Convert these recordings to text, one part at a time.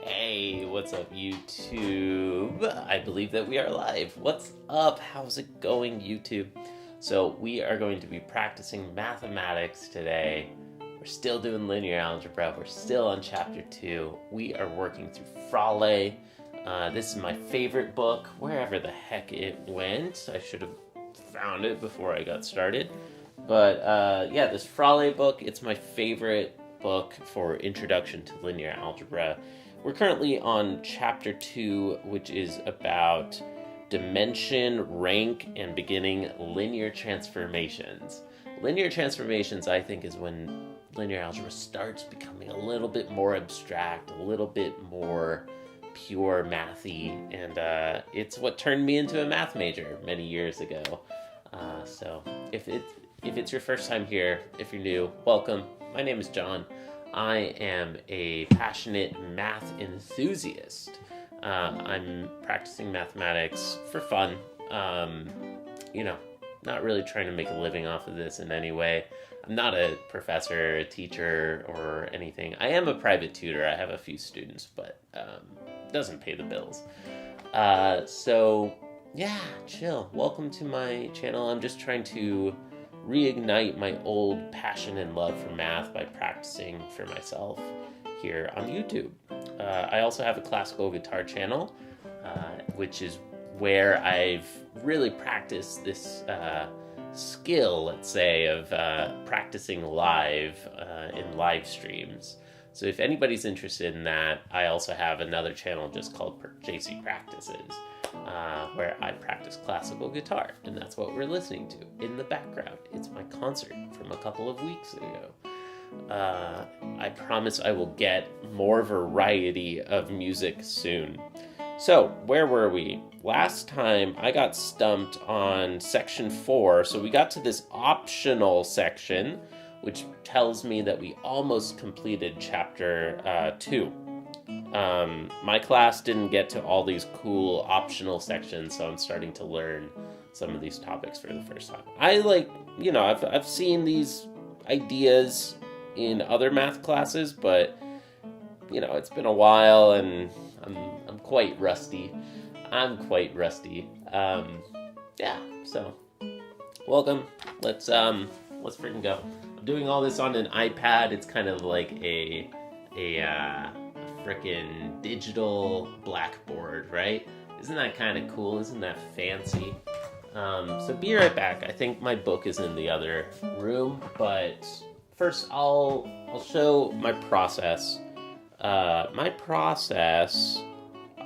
Hey, what's up, YouTube? I believe that we are live. What's up? How's it going, YouTube? So, we are going to be practicing mathematics today. We're still doing linear algebra. We're still on chapter 2. We are working through Frale. This is my favorite book, wherever the heck it went. I should have found it before I got started. But this Frale book, it's my favorite book for introduction to linear algebra. We're currently on chapter 2, which is about dimension, rank, and beginning linear transformations. Linear transformations, I think, is when linear algebra starts becoming a little bit more abstract, a little bit more pure mathy, and it's what turned me into a math major many years ago. So if it's your first time here, if you're new, welcome. My name is John. I am a passionate math enthusiast. I'm practicing mathematics for fun. Not really trying to make a living off of this in any way. I'm not a professor, a teacher, or anything. I am a private tutor. I have a few students, but it doesn't pay the bills. Chill. Welcome to my channel. I'm just trying to reignite my old passion and love for math by practicing for myself here on YouTube. I also have a classical guitar channel, which is where I've really practiced this skill, let's say, of practicing live in live streams. So if anybody's interested in that, I also have another channel just called JC Practices, where I practice classical guitar, and that's what we're listening to in the background. It's my concert from a couple of weeks ago. I promise I will get more variety of music soon. So, where were we? Last time I got stumped on section 4, so we got to this optional section, which tells me that we almost completed chapter 2. My class didn't get to all these cool optional sections, so I'm starting to learn some of these topics for the first time. I've seen these ideas in other math classes, but it's been a while and I'm quite rusty. So welcome. Let's freaking go. I'm doing all this on an iPad. It's kind of like a frickin' digital blackboard, right? Isn't that kind of cool? Isn't that fancy? So be right back. I think my book is in the other room, but first I'll show my process. I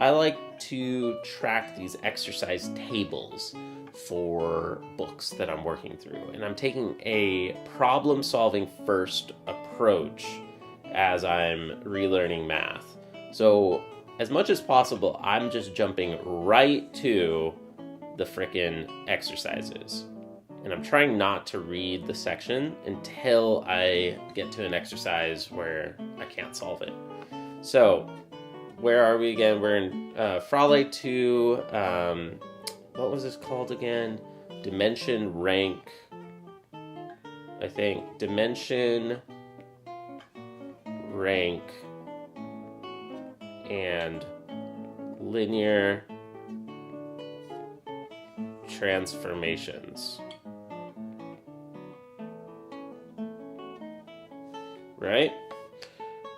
like to track these exercise tables for books that I'm working through, and I'm taking a problem-solving first approach as I'm relearning math. So as much as possible, I'm just jumping right to the frickin' exercises. And I'm trying not to read the section until I get to an exercise where I can't solve it. So, where are we again? We're in Frale 2, what was this called again? Dimension, rank, I think. Dimension, rank, and linear transformations. Right?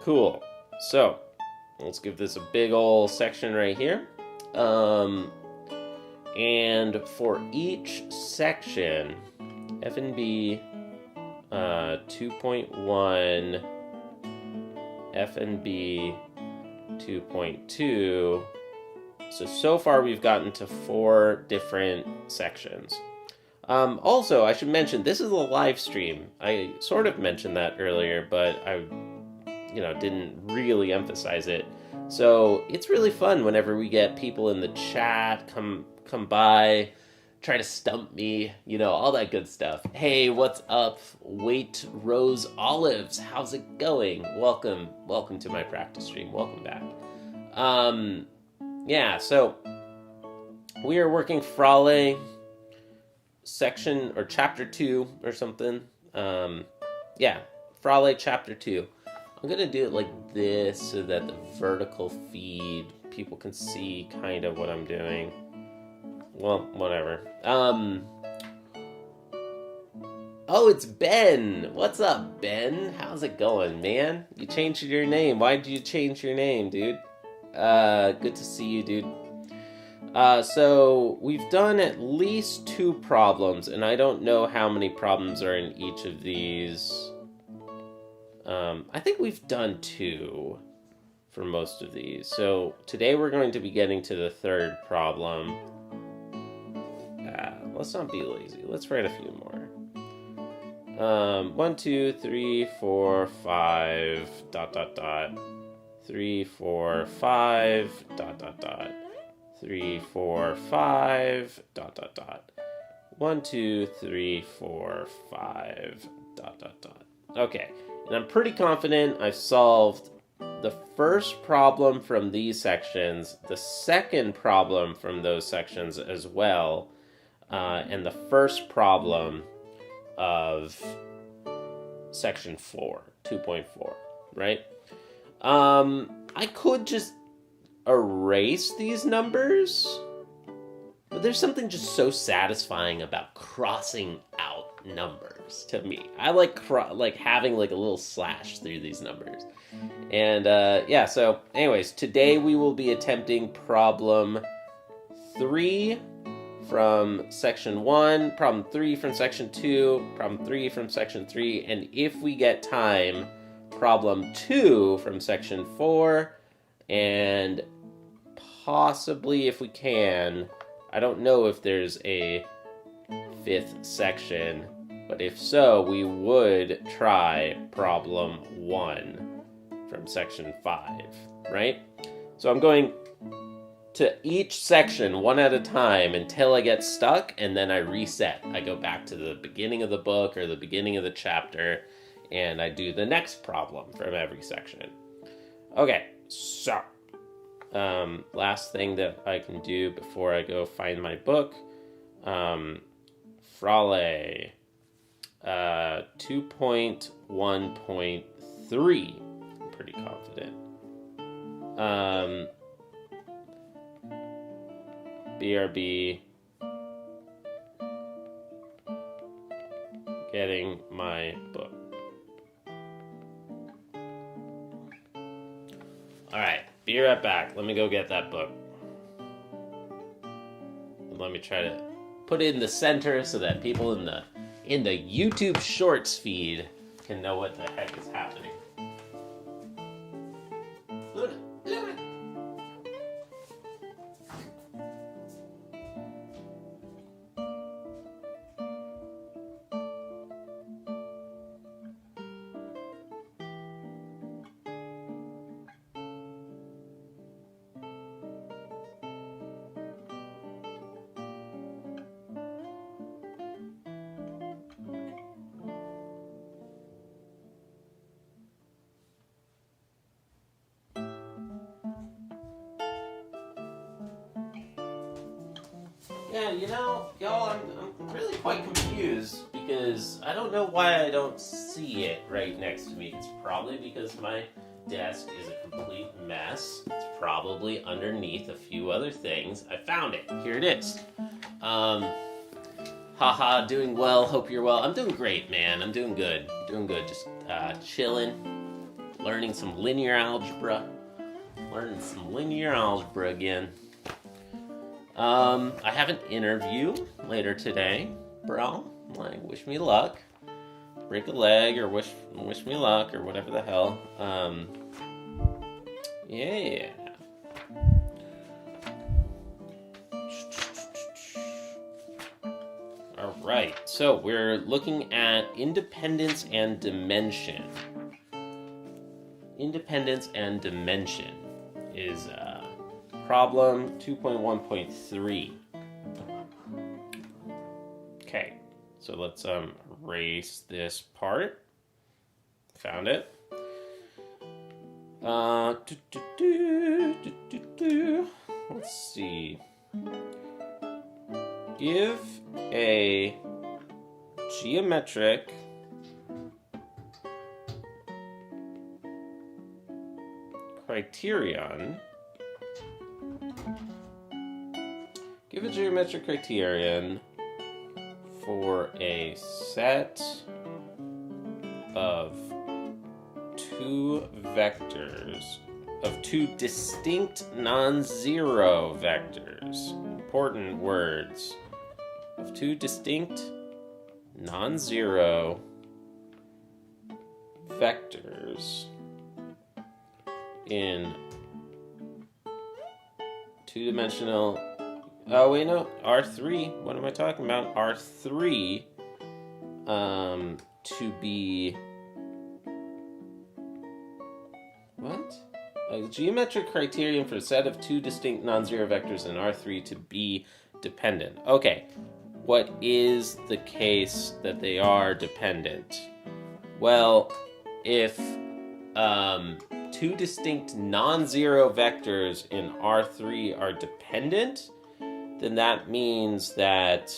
Cool. So, let's give this a big ol' section right here. And for each section, F&B 2.1, F&B 2.2. So far we've gotten to 4 different sections. Also, I should mention, this is a live stream. I sort of mentioned that earlier, but I didn't really emphasize it. So it's really fun whenever we get people in the chat, come by, try to stump me, all that good stuff. Hey, what's up? Wait, Rose Olives, how's it going? Welcome to my practice stream. Welcome back. So we are working Frale section or chapter 2 or something. Frale chapter 2. I'm gonna do it like this so that the vertical feed, people can see kind of what I'm doing. Well, whatever. Oh, it's Ben. What's up, Ben? How's it going, man? You changed your name. Why did you change your name, dude? Good to see you, dude. So we've done at least 2 problems, and I don't know how many problems are in each of these. I think we've done 2 for most of these. So today we're going to be getting to the 3rd problem. Let's not be lazy. Let's write a few more. 1, 2, 3, 4, 5, ... 3, 4, 5, ... 3, 4, 5, ... 1, 2, 3, 4, 5, ... Okay, and I'm pretty confident I've solved the first problem from these sections, the second problem from those sections as well, and the first problem of section 4, 2.4, right? I could just erase these numbers, but there's something just so satisfying about crossing out numbers to me. I like having like a little slash through these numbers. And yeah, so anyways, today we will be attempting problem 3 from section 1, problem 3 from section 2, problem 3 from section 3, and if we get time, problem 2 from section 4, and possibly, if we can, I don't know if there's a 5th section, but if so, we would try problem 1 from section 5, right? So I'm going to each section one at a time until I get stuck, and then I reset. I go back to the beginning of the book or the beginning of the chapter, and I do the next problem from every section. Okay, so last thing that I can do before I go find my book, Frale 2.1.3. I'm pretty confident. BRB, getting my book. Alright, be right back. Let me go get that book. Let me try to put it in the center so that people in the YouTube Shorts feed can know what the heck is happening. Luna. Yeah, you know, y'all, I'm really quite confused because I don't know why I don't see it right next to me. It's probably because my desk is a complete mess. It's probably underneath a few other things. I found it. Here it is. Haha, doing well. Hope you're well. I'm doing great, man. I'm doing good. Just chilling, learning some linear algebra. Again. I have an interview later today, bro. Like, wish me luck. Break a leg or wish me luck or whatever the hell. Yeah. All right. So we're looking at independence and dimension. Independence and dimension is problem 2.1.3. Okay, so let's erase this part. Found it. Let's see. Give a geometric criterion. Give a geometric criterion for a set of two vectors, of two distinct non-zero vectors. Important words. Of two distinct non-zero vectors in two-dimensional... Oh, wait, no. R3. What am I talking about? R3 to be... What? A geometric criterion for a set of two distinct non-zero vectors in R3 to be dependent. Okay. What is the case that they are dependent? Well, if two distinct non-zero vectors in R3 are dependent, then that means that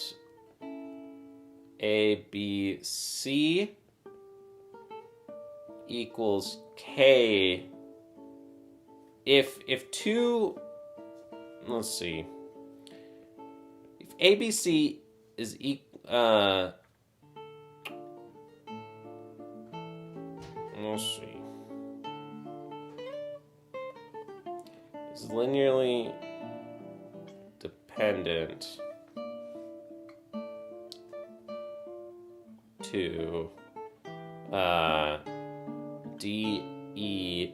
A, B, C equals K. If two, let's see, if ABC is let's see, is linearly dependent to D, E,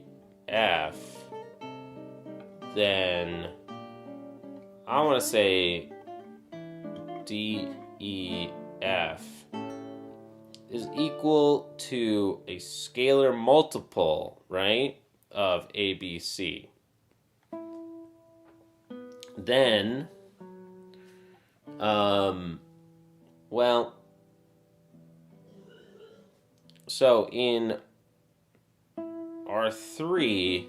F, then I want to say D, E, F is equal to a scalar multiple, right, of ABC. Then, well, so in R3,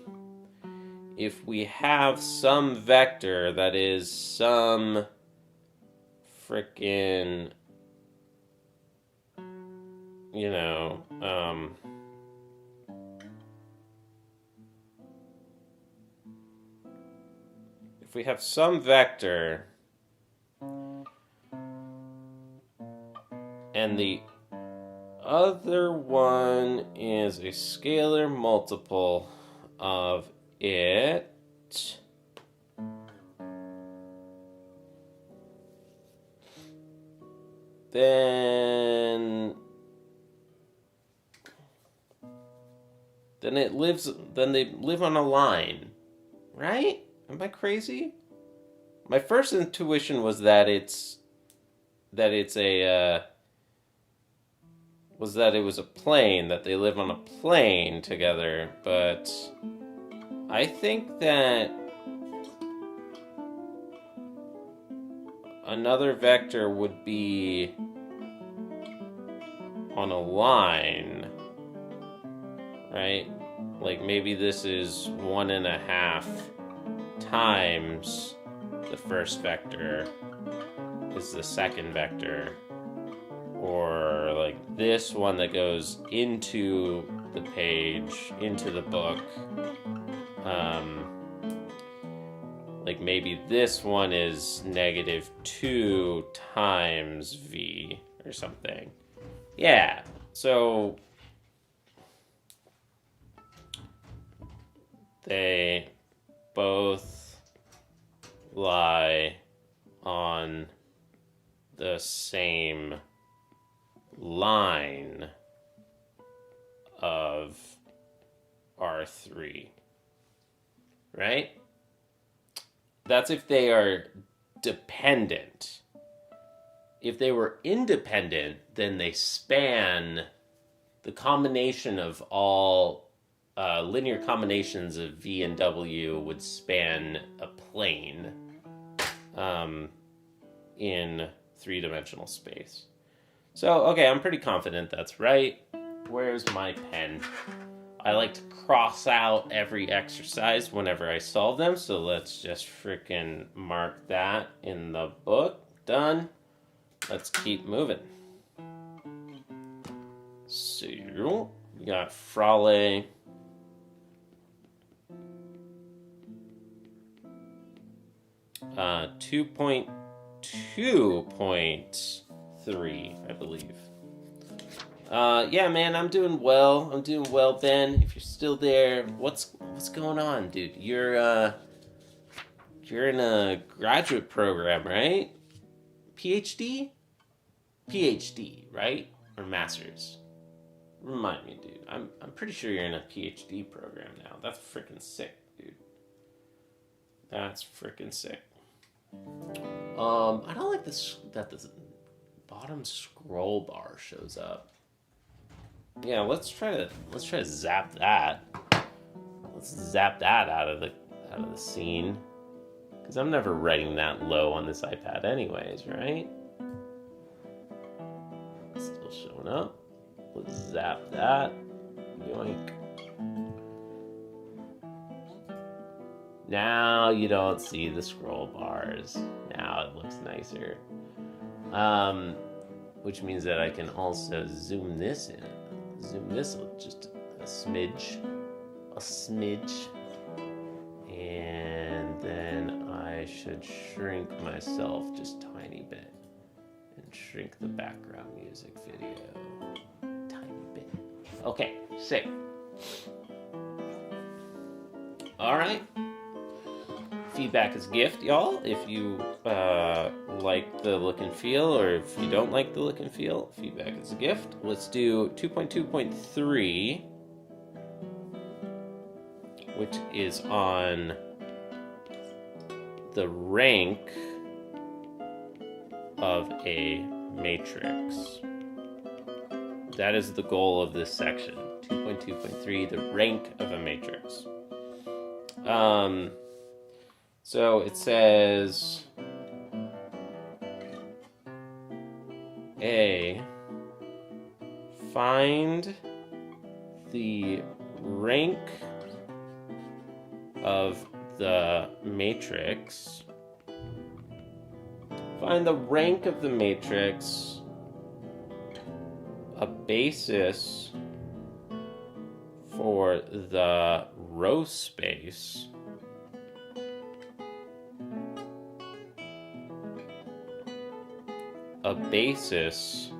if we have some vector that is some frickin', you know, if we have some vector and the other one is a scalar multiple of it, then they live on a line, right? Am I crazy? My first intuition was that it was a plane, that they live on a plane together, but I think that another vector would be on a line, right? Like maybe this is 1.5 times the first vector is the second vector. Or like this one that goes into the page, into the book. Like maybe this one is -2 times V or something. Yeah, so they both lie on the same line of R3, right? That's if they are dependent. If they were independent, then they span the combination of all linear combinations of V and W would span a plane in three-dimensional space. So, okay, I'm pretty confident that's right. Where's my pen? I like to cross out every exercise whenever I solve them, so let's just freaking mark that in the book. Done. Let's keep moving. So, we got Frale 2.2.3, I believe. Yeah, man, I'm doing well. I'm doing well, Ben. If you're still there, what's going on, dude? You're in a graduate program, right? PhD? PhD, right? Or master's? Remind me, dude. I'm pretty sure you're in a PhD program now. That's freaking sick, dude. That's freaking sick. I don't like this that the bottom scroll bar shows up. Yeah, let's try to zap that. Let's zap that out of the scene. Because I'm never writing that low on this iPad anyways, right? Still showing up. Let's zap that. Yoink. Now you don't see the scroll bars. Now it looks nicer. Which means that I can also zoom this in. Zoom this just a smidge. A smidge. And then I should shrink myself just a tiny bit. And shrink the background music video. Tiny bit. Okay, sick. Alright. Feedback is a gift, y'all. If you like the look and feel, or if you don't like the look and feel, feedback is a gift. Let's do 2.2.3, which is on the rank of a matrix. That is the goal of this section. 2.2.3, the rank of a matrix. So it says A, find the rank of the matrix. Find the rank of the matrix, a basis for the row space, a basis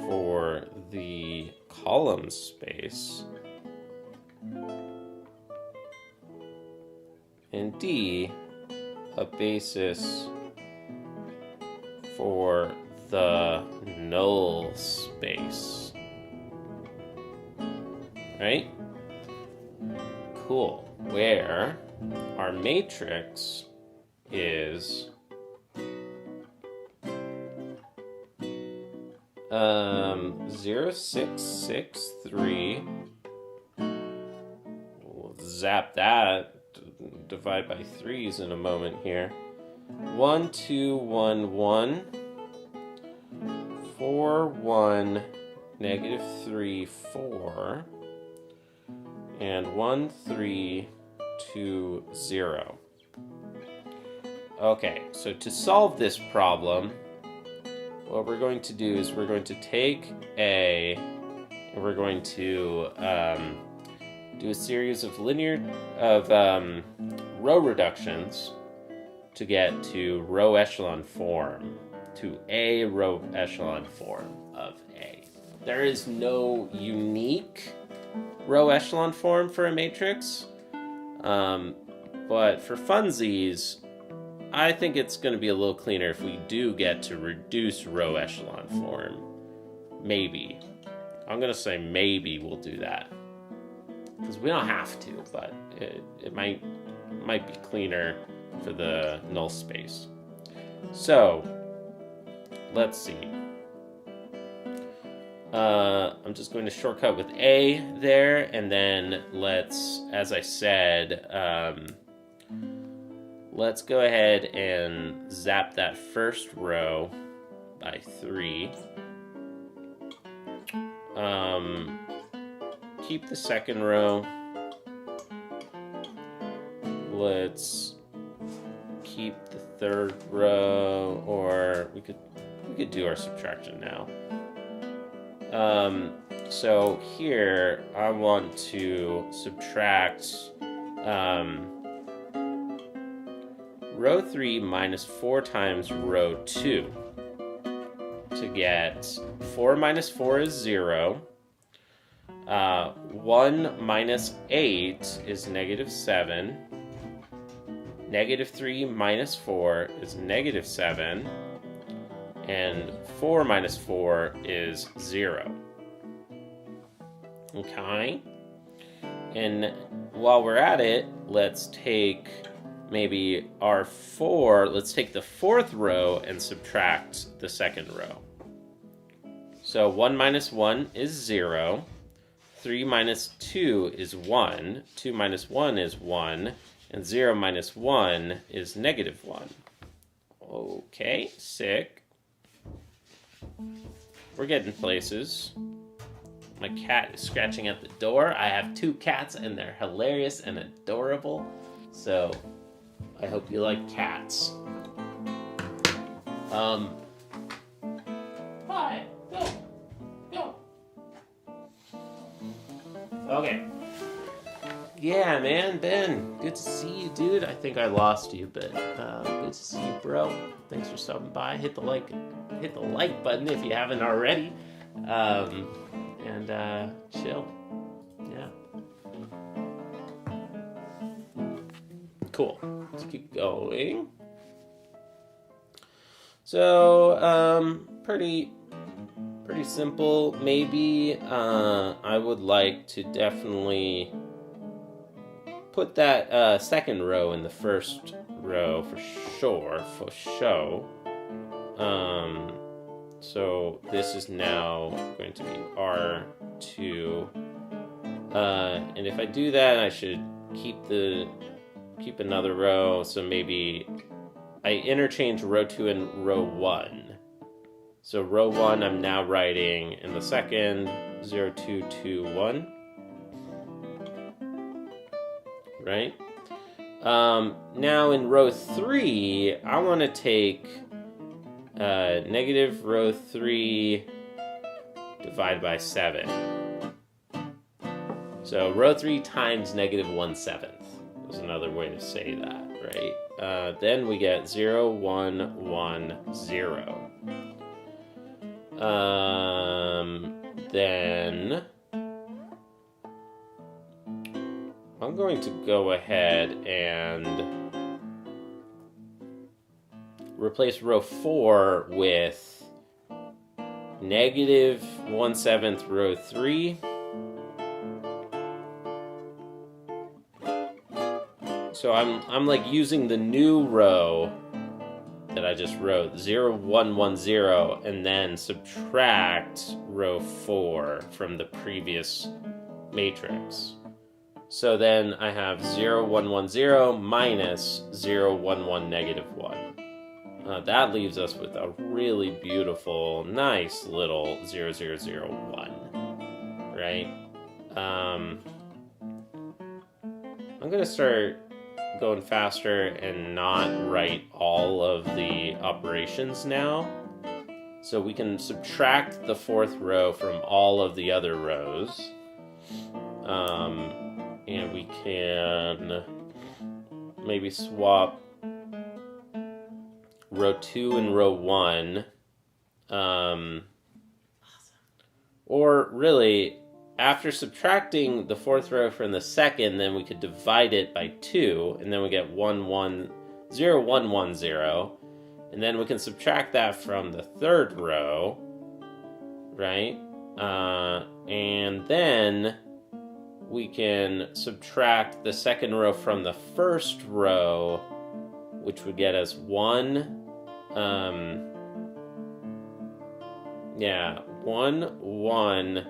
for the column space, and D, a basis for the null space. Right? Cool. Where our matrix is 0.663. We'll zap that. Divide by 3's in a moment here. 1, 2, 1, 1. 4, 1, negative 3, 4. And 1, 3, 2, 0. Okay, so to solve this problem, what we're going to do is we're going to take A, and we're going to do a series of row reductions to get to row echelon form, to a row echelon form of A. There is no unique row echelon form for a matrix, but for funsies, I think it's going to be a little cleaner if we do get to reduce row echelon form. Maybe. I'm going to say maybe we'll do that. Because we don't have to, but it might be cleaner for the null space. So, let's see. I'm just going to shortcut with A there, and then let's, as I said, let's go ahead and zap that first row by 3. Keep the second row. Let's keep the third row, or we could do our subtraction now. So here I want to subtract row 3 minus 4 times row 2 to get 4 minus 4 is 0. 1 minus 8 is negative 7. Negative 3 minus 4 is negative 7. And 4 minus 4 is 0. Okay? And while we're at it, let's take maybe our 4, let's take the 4th row and subtract the 2nd row. So 1 minus 1 is 0. 3 minus 2 is 1. 2 minus 1 is 1. And 0 minus 1 is negative 1. Okay, sick. We're getting places. My cat is scratching at the door. I have 2 cats and they're hilarious and adorable. So I hope you like cats. Hi. Go. Go. Okay. Yeah, man, Ben. Good to see you, dude. I think I lost you, but good to see you, bro. Thanks for stopping by. Hit the like button if you haven't already. And chill. Yeah. Cool. Let's keep going. So, pretty simple. Maybe I would like to definitely put that 2nd row in the 1st row for sure, for show. So this is now going to be R2. And if I do that, I should keep another row. So maybe I interchange row 2 and row 1. So row 1 I'm now writing in the 2nd 0, 2, 2, 1. Right? Now in row 3, I want to take negative row 3 divided by 7. So row 3 times negative 1/7 is another way to say that, right? Then we get 0, 1, 1, 0. Then I'm going to go ahead and replace row 4 with negative 1/7 row 3. So I'm like using the new row that I just wrote, 0, 1, 1, 0, and then subtract row 4 from the previous matrix. So then I have 0, 1, 1, 0 minus 0, 1, 1, negative 1. That leaves us with a really beautiful, nice little 0, 0, 0, 1. Right? I'm going to start going faster and not write all of the operations now. So we can subtract the 4th row from all of the other rows. And we can maybe swap row 2 and row 1. Or really, after subtracting the 4th row from the 2nd, then we could divide it by 2, and then we get 1, 1, 0, 1, 1, 0. And then we can subtract that from the 3rd row, right? And then we can subtract the 2nd row from the 1st row, which would get us 1, 1, 1,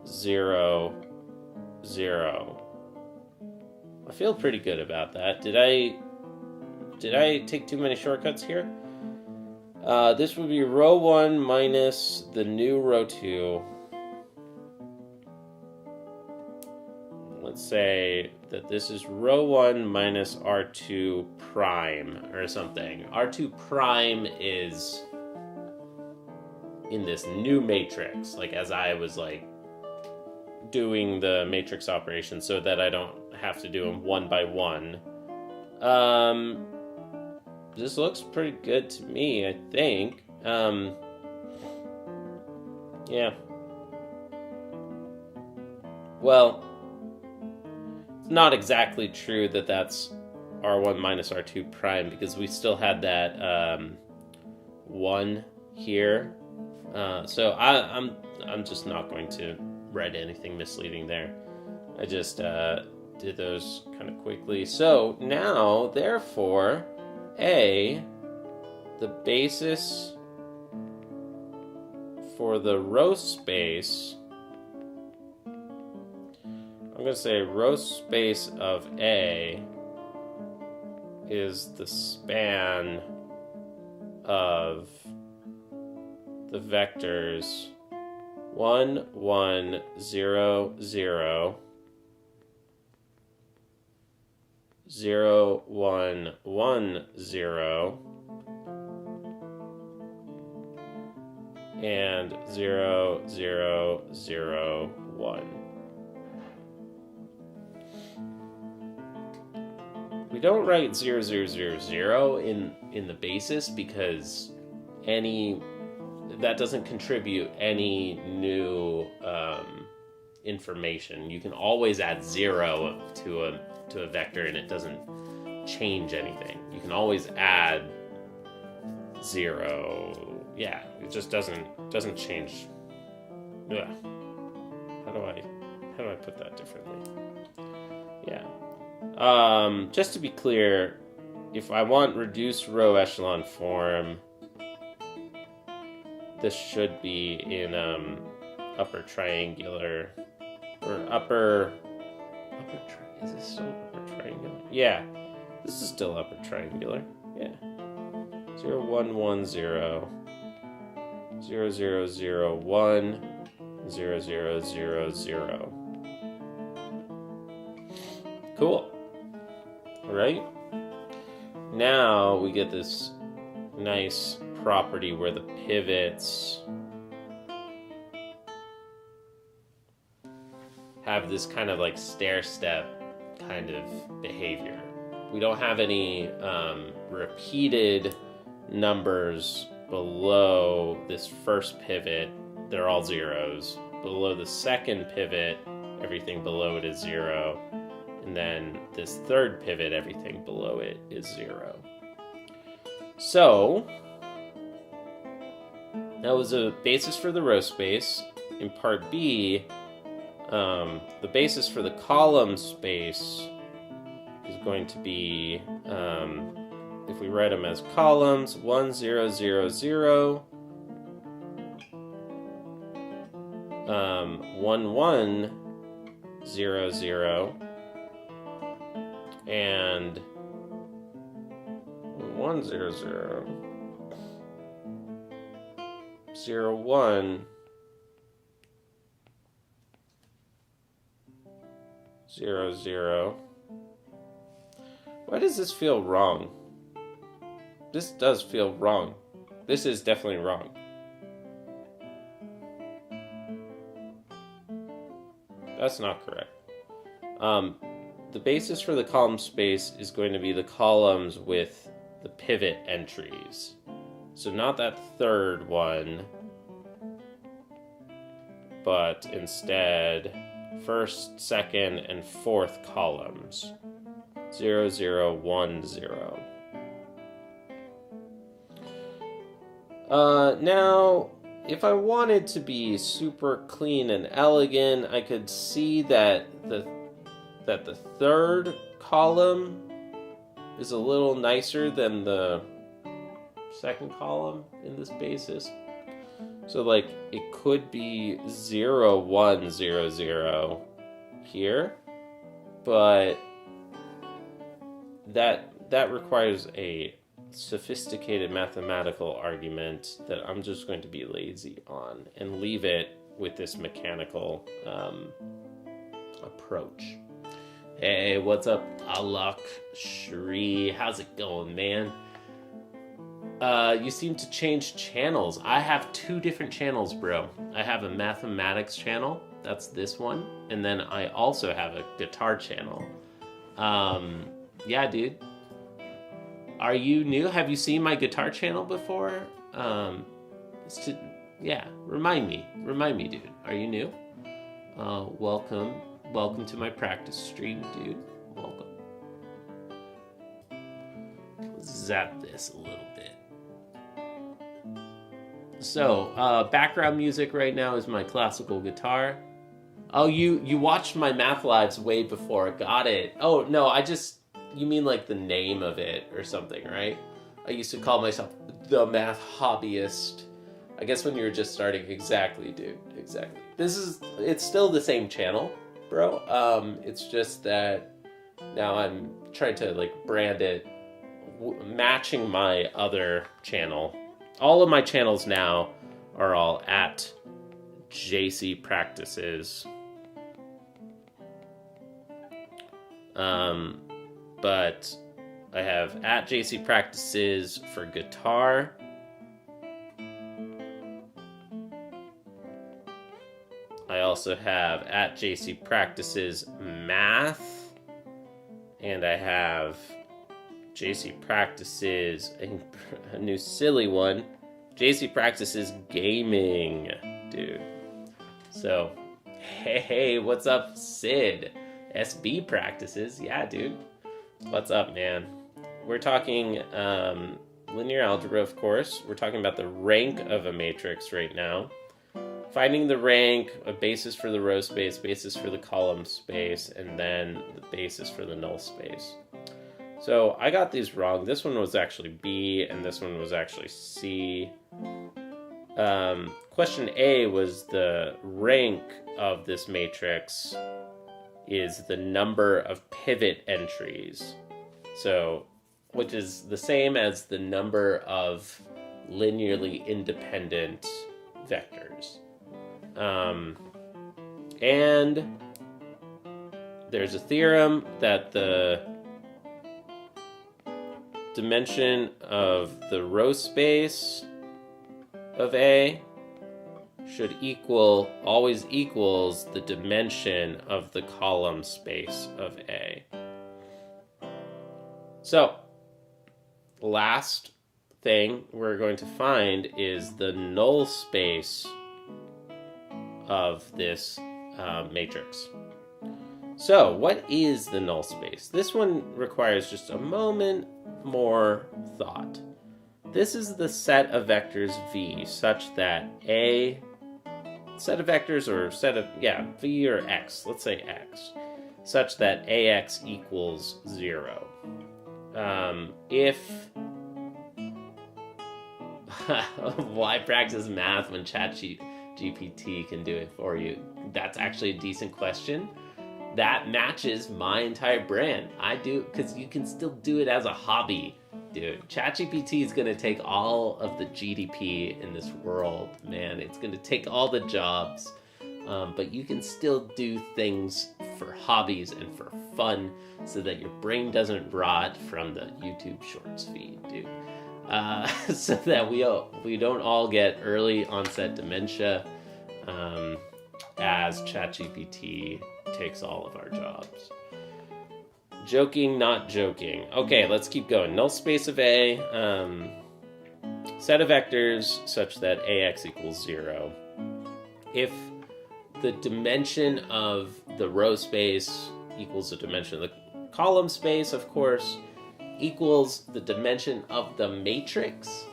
0, 0. I feel pretty good about that. Did I take too many shortcuts here? This would be row 1 minus the new row 2. Let's say that this is row 1 minus R2 prime or something. R2 prime is in this new matrix, like as I was like doing the matrix operation so that I don't have to do them one by one. this looks pretty good to me, I think. Yeah. Well, it's not exactly true that that's R1 minus R2 prime, because we still had that 1 here. So I'm just not going to write anything misleading there. I just did those kind of quickly. So now, therefore, the basis for the row space, I'm going to say row space of A is the span of the vectors 1, 1, 0, 0, 0, 1, 1, 0, and 0, 0, 0, 1. We don't write 0, 0, 0, 0 in the basis because that doesn't contribute any new information. You can always add 0 to a vector and it doesn't change anything. You can always add 0. Yeah, it just doesn't change. Ugh. How do I put that differently? Yeah. Just to be clear, if I want reduced row echelon form, this should be in upper triangular or upper is this still upper triangular? Yeah, this is still upper triangular. Yeah. 0, 1, 1, 0, 0, 0, 0, 1, 0, 0, 0, 0. Cool. All right. Now we get this nice property where the pivots have this kind of like stair-step kind of behavior. We don't have any repeated numbers below this first pivot. They're all zeros. Below the second pivot, everything below it is 0. And then this third pivot, everything below it is 0. So that was a basis for the row space. In part B, the basis for the column space is going to be, if we write them as columns, 1, 0, 0, 0, 1, 1, 0, 0, and 1, 0, 0, 0, 1, 0, 0. Why does this feel wrong? This does feel wrong. This is definitely wrong. That's not correct. The basis for the column space is going to be the columns with the pivot entries. So not that third one, but instead first, second, and fourth columns. 0, 0, 1, 0. Now, if I wanted to be super clean and elegant, I could see that the third column is a little nicer than the second column in this basis. So like it could be 0, 1, 0, 0 here, but that requires a sophisticated mathematical argument that I'm just going to be lazy on and leave it with this mechanical approach. Hey, what's up, Alak Shri? How's it going, man? You seem to change channels. I have 2 different channels, bro. I have a mathematics channel, that's this one, and then I also have a guitar channel. Yeah, dude. Are you new? Have you seen my guitar channel before? Yeah, remind me, dude. Are you new? Welcome to my practice stream, dude. Welcome. Let's zap this a little bit. So, background music right now is my classical guitar. Oh, you watched my math lives way before. Got it. Oh, no, you mean like the name of it or something, right? I used to call myself the math hobbyist. I guess when you were just starting. Exactly, dude. Exactly. It's still the same channel, bro. It's just that now I'm trying to like brand it, matching my other channel. All of my channels now are all at JC Practices. But I have at JC Practices for guitar. I also have at JC Practices Math. And I have JC Practices, a new silly one, JC Practices Gaming, dude. So, hey, what's up, Sid? SB Practices, yeah, dude. What's up, man? We're talking linear algebra, of course. We're talking about the rank of a matrix right now. Finding the rank, a basis for the row space, basis for the column space, and then the basis for the null space. So I got these wrong. This one was actually B, and this one was actually C. Question A was the rank of this matrix is the number of pivot entries. So, which is the same as the number of linearly independent vectors. And there's a theorem that the dimension of the row space of A should always equals the dimension of the column space of A. So, last thing we're going to find is the null space of this matrix. So, what is the null space? This one requires just a moment more thought. This is the set of vectors V such that A, set of vectors or set of, V or X, let's say X, such that AX equals 0. Why practice math when ChatGPT can do it for you? That's actually a decent question. That matches my entire brand. I do, because you can still do it as a hobby, dude. ChatGPT is going to take all of the GDP in this world, man. It's going to take all the jobs, but you can still do things for hobbies and for fun so that your brain doesn't rot from the YouTube Shorts feed, dude. So that we don't all get early onset dementia as ChatGPT takes all of our jobs. Joking, not joking. Okay, let's keep going. Null space of A, set of vectors such that AX equals 0. If the dimension of the row space equals the dimension of the column space, of course, equals the dimension of the matrix,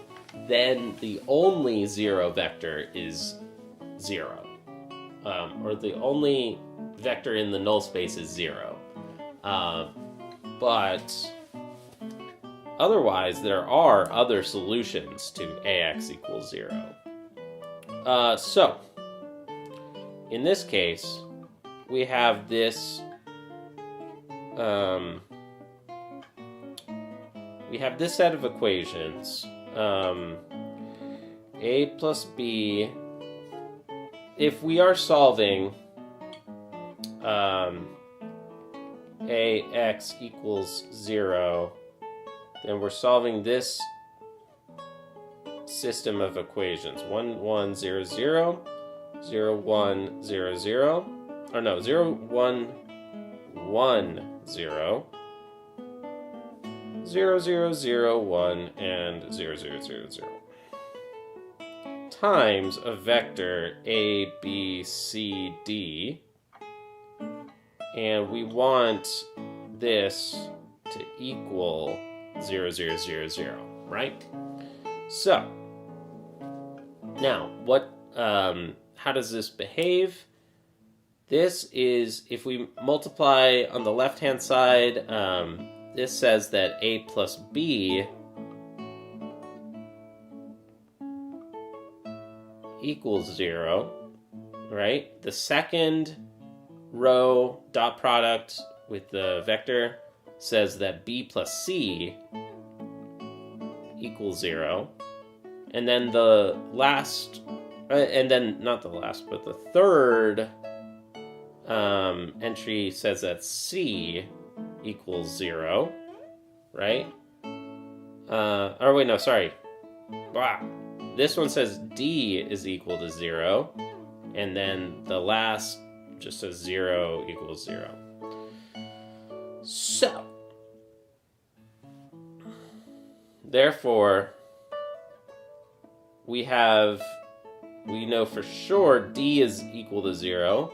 then the only 0 vector is 0. Or the only vector in the null space is 0. But otherwise, there are other solutions to AX equals 0. So, in this case, we have this set of equations, A plus B. If we are solving AX equals 0, then we're solving this system of equations. 1, 1, 0, 0, 0, 1, 0, 0, or no, 0, 1, 1, 0, 0, 0, 0, 1, and 0, 0, 0, 0. Times a vector A, B, C, D. And we want this to equal 0, 0, 0, 0, right? So, now, how does this behave? This is, if we multiply on the left-hand side, this says that A plus B equals 0, right? The second row dot product with the vector says that B plus C equals 0. And then the last, and then not the last, but the third entry says that C equals 0, right? Or wait, no, sorry. Wow. This one says D is equal to 0, and then the last just says 0 equals 0. So, therefore, we know for sure D is equal to 0,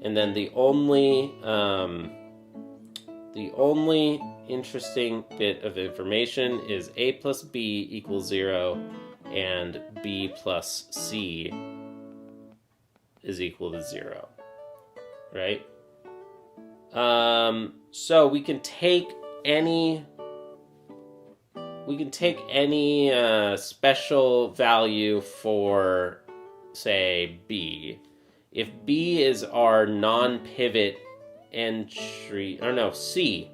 and then the only interesting bit of information is A plus B equals 0, and B plus C is equal to 0, right? So we can take any special value for, say, B. If B is our non-pivot entry, or no, C.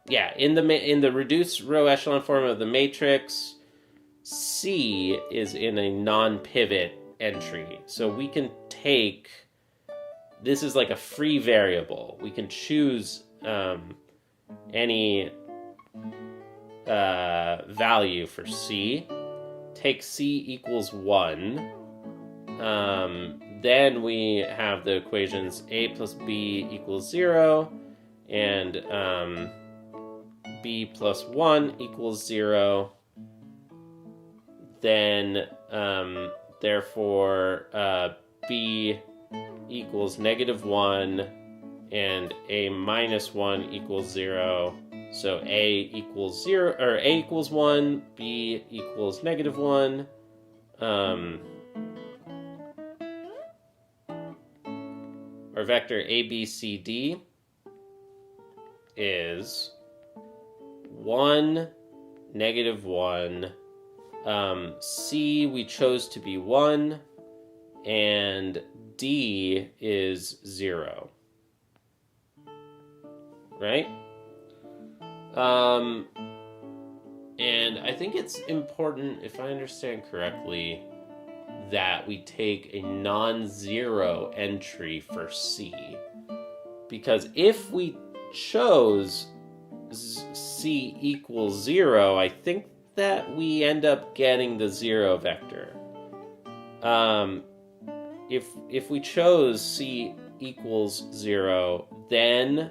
Yeah, in the reduced row echelon form of the matrix, C is in a non-pivot entry. So we can take, this is like a free variable. We can choose any value for C. Take C equals 1. Then we have the equations A plus B equals 0, and B plus 1 equals 0. Then, therefore, B equals -1, and A minus 1 equals 0. So A equals 0, or A equals 1, B equals -1. Our vector ABCD is 1, -1. C we chose to be 1, and D is 0. Right? And I think it's important, if I understand correctly, that we take a non-zero entry for C. Because if we chose C equals 0, I think that we end up getting the 0 vector. If we chose C equals 0, then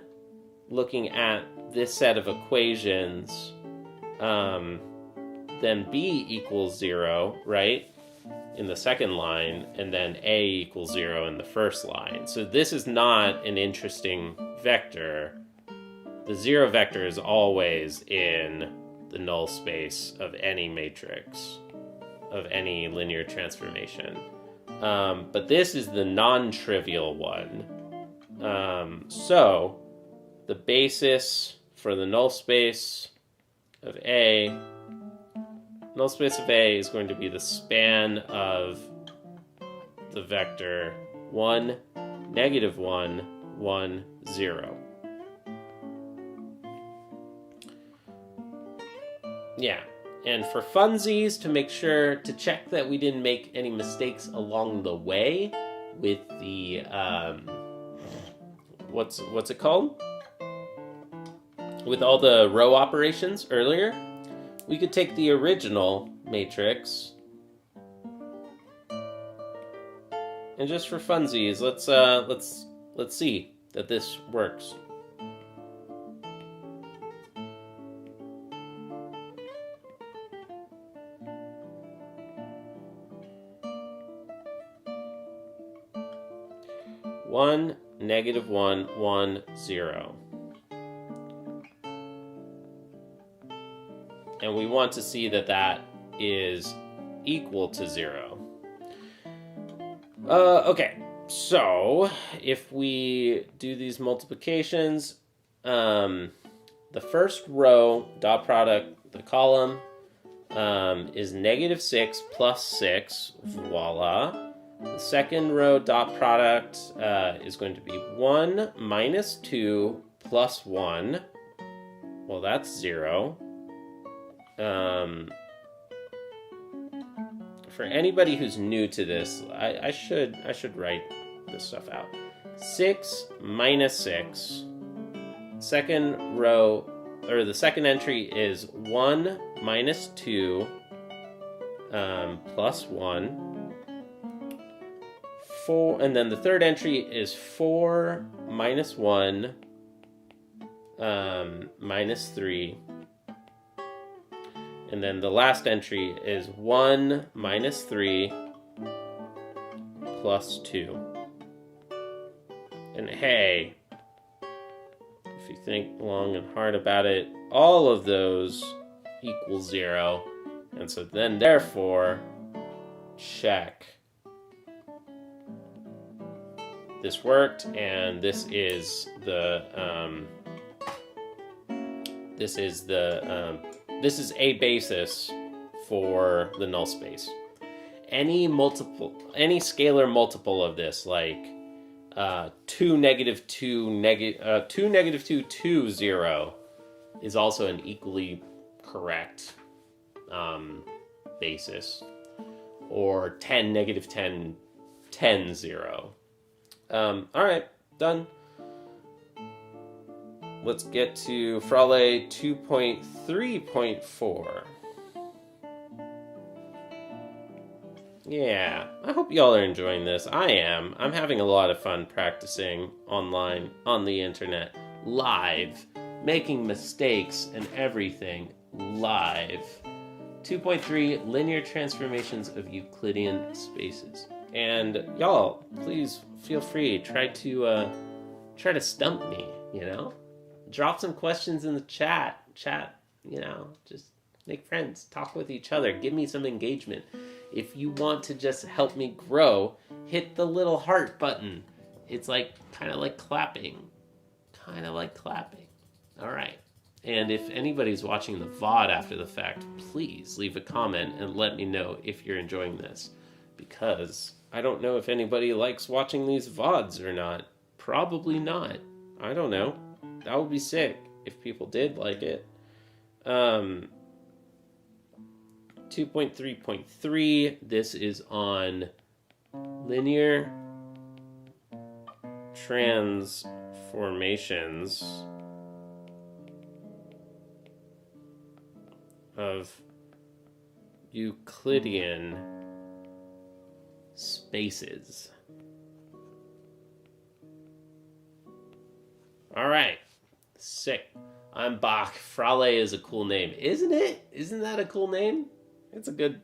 looking at this set of equations, then B equals 0, right, in the second line, and then A equals 0 in the first line. So this is not an interesting vector. The 0 vector is always in the null space of any matrix, of any linear transformation. But this is the non-trivial one. So the basis for the null space of A is going to be the span of the vector 1, -1, 1, 0. Yeah, and for funsies, to make sure to check that we didn't make any mistakes along the way with the what's it called? With all the row operations earlier, we could take the original matrix, and just for funsies, let's see that this works. 1, negative 1, 1, 0. And we want to see that that is equal to 0. Okay, so if we do these multiplications, the first row, dot product, the column, is negative 6 plus 6, voila. The second row, dot product, is going to be 1 minus 2 plus 1. Well, that's 0. For anybody who's new to this, I should write this stuff out. 6 minus 6. Second row, or the second entry is 1 minus 2 plus 1. 4, and then the third entry is 4 minus 1 minus 3. And then the last entry is 1 minus 3 plus 2. And hey, if you think long and hard about it, all of those equal 0. And so then, therefore, check. This worked, and this is the this is a basis for the null space. Any scalar multiple of this, like 2, negative 2, 2, 0, is also an equally correct basis. Or 10, negative 10, 10, 0. All right, done. Let's get to Frale 2.3.4. Yeah, I hope y'all are enjoying this. I am. I'm having a lot of fun practicing online, on the internet, live, making mistakes and everything live. 2.3, linear transformations of Euclidean spaces. And y'all, please feel free, try to stump me, you know? Drop some questions in the chat, you know, just make friends, talk with each other, give me some engagement. If you want to just help me grow, hit the little heart button. It's like, kind of like clapping. All right. And if anybody's watching the VOD after the fact, please leave a comment and let me know if you're enjoying this. Because I don't know if anybody likes watching these VODs or not. Probably not. I don't know. That would be sick if people did like it. 2.3.3, this is on linear transformations of Euclidean spaces. All right. Sick. I'm Bach. Frale is a cool name, isn't it? Isn't that a cool name? It's a good.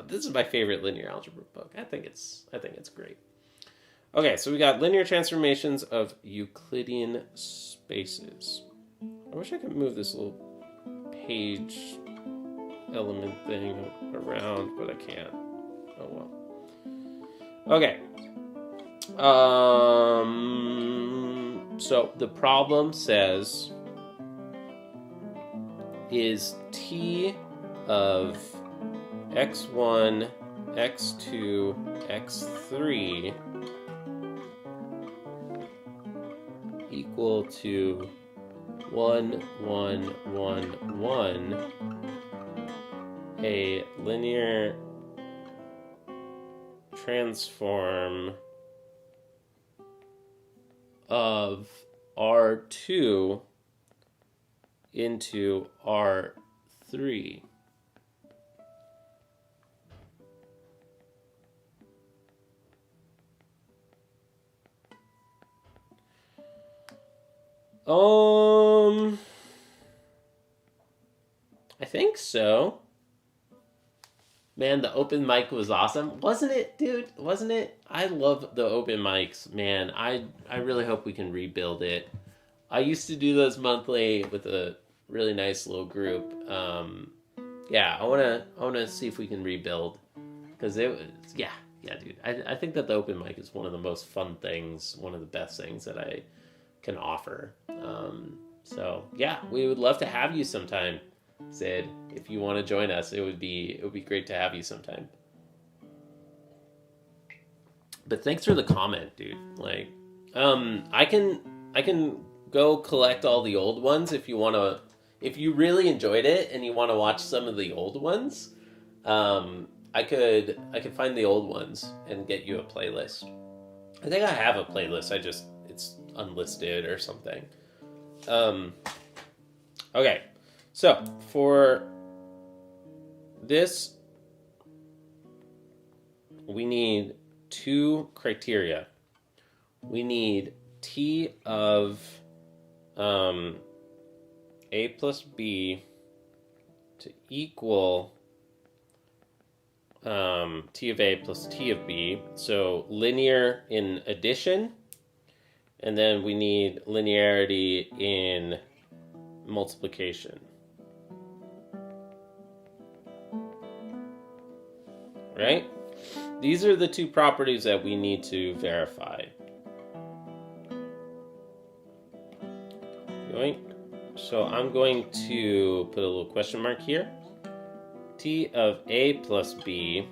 This is my favorite linear algebra book. I think it's great. Okay, so we got linear transformations of Euclidean spaces. I wish I could move this little page element thing around, but I can't. Oh well. Okay. So the problem says, is T of x1, x2, x3 equal to 1, 1, 1, 1 a linear transform of R2 into R3. I think so. Man, the open mic was awesome. Wasn't it, dude? Wasn't it? I love the open mics, man. I really hope we can rebuild it. I used to do those monthly with a really nice little group. Yeah, I wanna see if we can rebuild because it was yeah, dude. I think that the open mic is one of the most fun things, one of the best things that I can offer. So yeah, we would love to have you sometime, Sid. If you want to join us, it would be great to have you sometime. But thanks for the comment, dude. Like, I can go collect all the old ones if you want to. If you really enjoyed it and you want to watch some of the old ones, I could find the old ones and get you a playlist. I think I have a playlist. It's unlisted or something. Um, okay, so for this, we need two criteria. We need T of A plus B to equal T of A plus T of B. So linear in addition, and then we need linearity in multiplication. Right? These are the two properties that we need to verify. Yoink. So I'm going to put a little question mark here. T of A plus B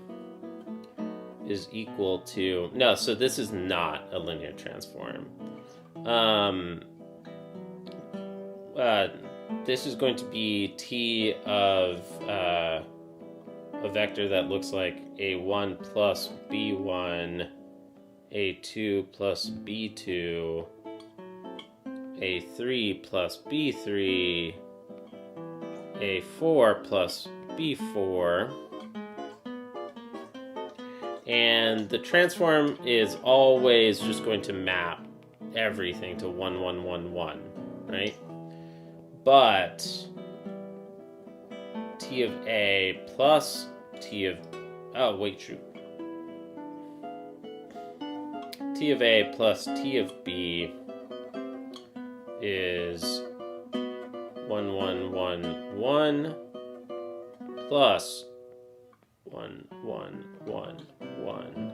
is equal to... No, so this is not a linear transform. This is going to be T of a vector that looks like A1 plus B1, A2 plus B2, A3 plus B3, A4 plus B4, and the transform is always just going to map everything to 1, 1, 1, 1, right? But T of A plus T of... Oh, wait, true. T of A plus T of B is 1, 1, 1, 1 plus 1, 1, 1, 1.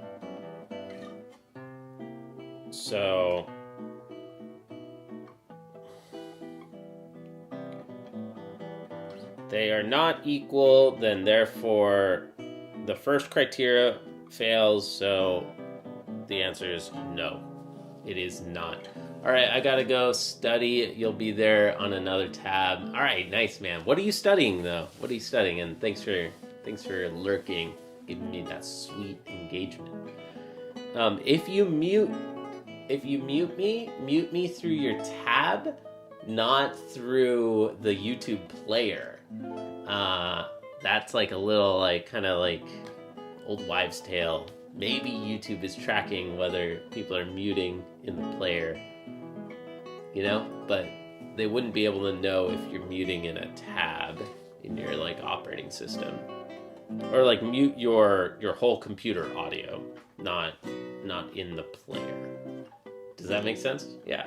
So they are not equal, then therefore the first criteria fails, so the answer is no. It is not. All right, I gotta go study. You'll be there on another tab. All right, nice, man. What are you studying, though? What are you studying? And thanks for lurking, giving me that sweet engagement. If you mute me through your tab, not through the YouTube player. That's like a little kind of like old wives' tale. Maybe YouTube is tracking whether people are muting in the player, but they wouldn't be able to know if you're muting in a tab in your operating system, or mute your whole computer audio, not in the player. Does that make sense? Yeah.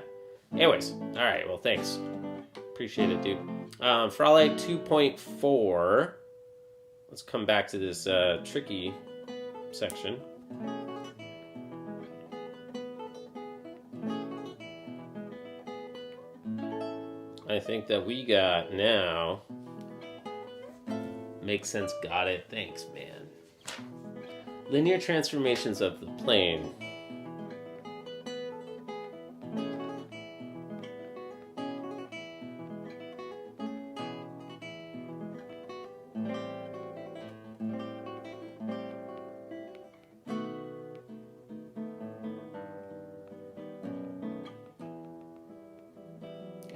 Anyways, all right. Well, thanks. Appreciate it, dude. Frale 2.4. Let's come back to this tricky section. I think that we got now. Makes sense. Got it. Thanks, man. Linear transformations of the plane.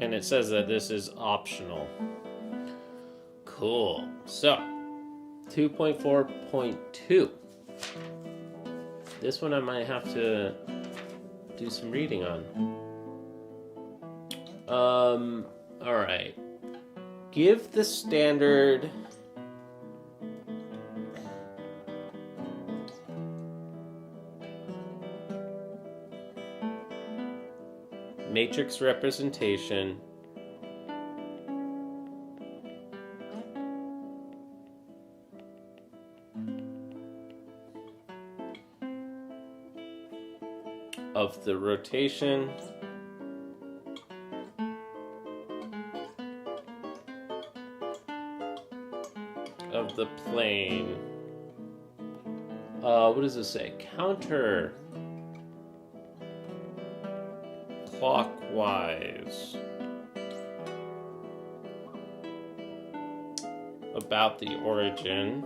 And it says that this is optional. Cool. So, 2.4.2. This one I might have to do some reading on. Alright. Give the standard matrix representation of the rotation of the plane. What does this say? Counter clockwise about the origin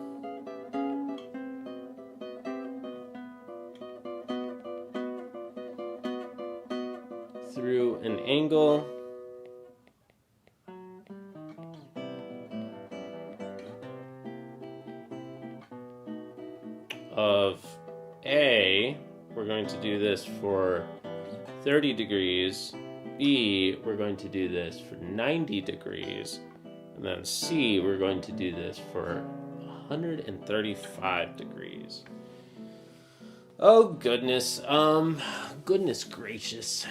through an angle of A. We're going to do this for 30 degrees. B, we're going to do this for 90 degrees. And then C, we're going to do this for 135 degrees. Oh, goodness. Goodness gracious.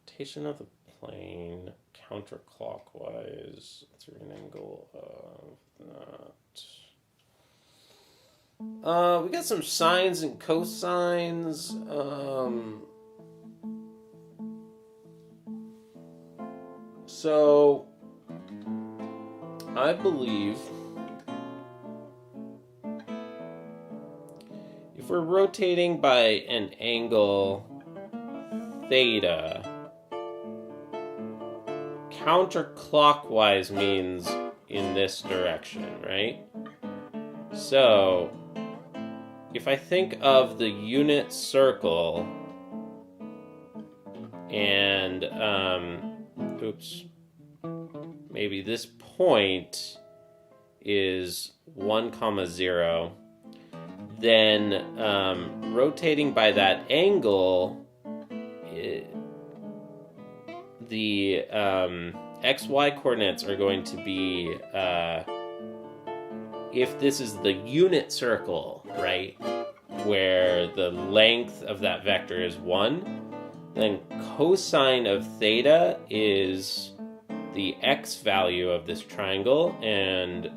Rotation of the plane counterclockwise through an angle of that. We got some sines and cosines. So I believe if we're rotating by an angle theta, counterclockwise means in this direction, right? So if I think of the unit circle and maybe this point is 1, 0, then rotating by that angle, the xy coordinates are going to be, if this is the unit circle, right, where the length of that vector is 1, then cosine of theta is the x value of this triangle, and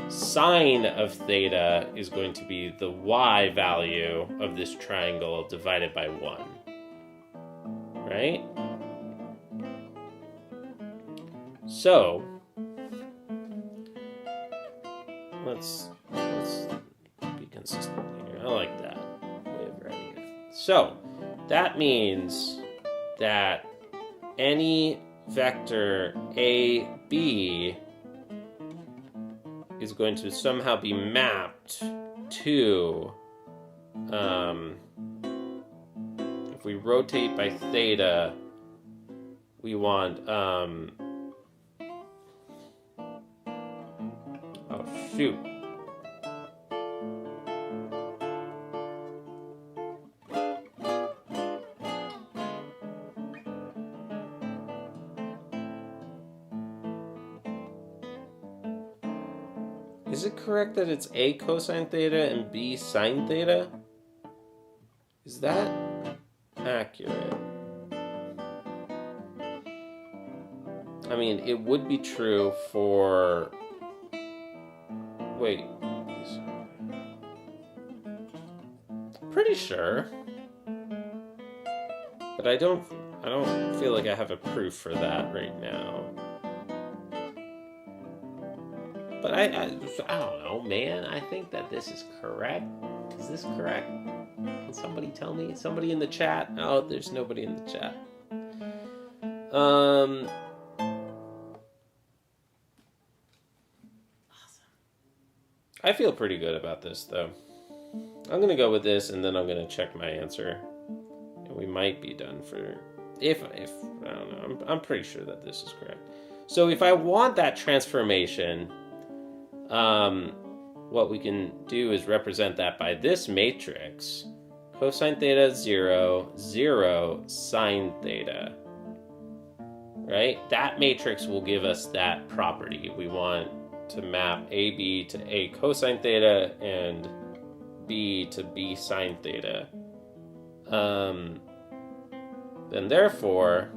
sine of theta is going to be the y value of this triangle divided by 1. Right? So, let's be consistent here. I like that way of writing it. So, that means that any vector AB is going to somehow be mapped to, if we rotate by theta, we want, oh shoot. Is it correct that it's A cosine theta and B sine theta? Is that accurate? I mean, it would be true for... Wait. Pretty sure. But I don't feel like I have a proof for that right now. But I don't know, man. I think that this is correct. Is this correct? Can somebody tell me? Somebody in the chat? Oh, there's nobody in the chat. Awesome. I feel pretty good about this, though. I'm going to go with this, and then I'm going to check my answer. And we might be done for... If I don't know. I'm pretty sure that this is correct. So if I want that transformation... what we can do is represent that by this matrix. Cosine theta 0, 0, sine theta. Right? That matrix will give us that property. We want to map AB to A cosine theta and B to B sine theta. Then therefore,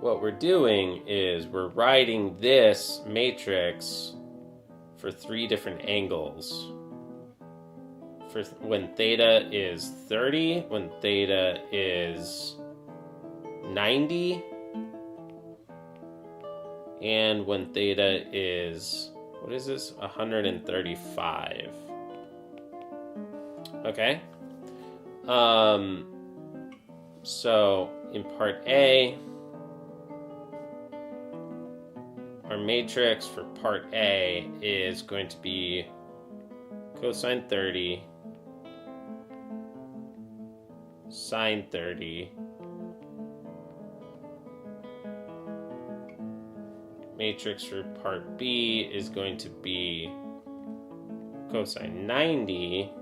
what we're doing is we're writing this matrix for 3 different angles. For when theta is 30, when theta is 90, and when theta is, what is this, 135. Okay? So in part A, our matrix for part A is going to be cosine 30, sine 30, matrix for part B is going to be cosine 90,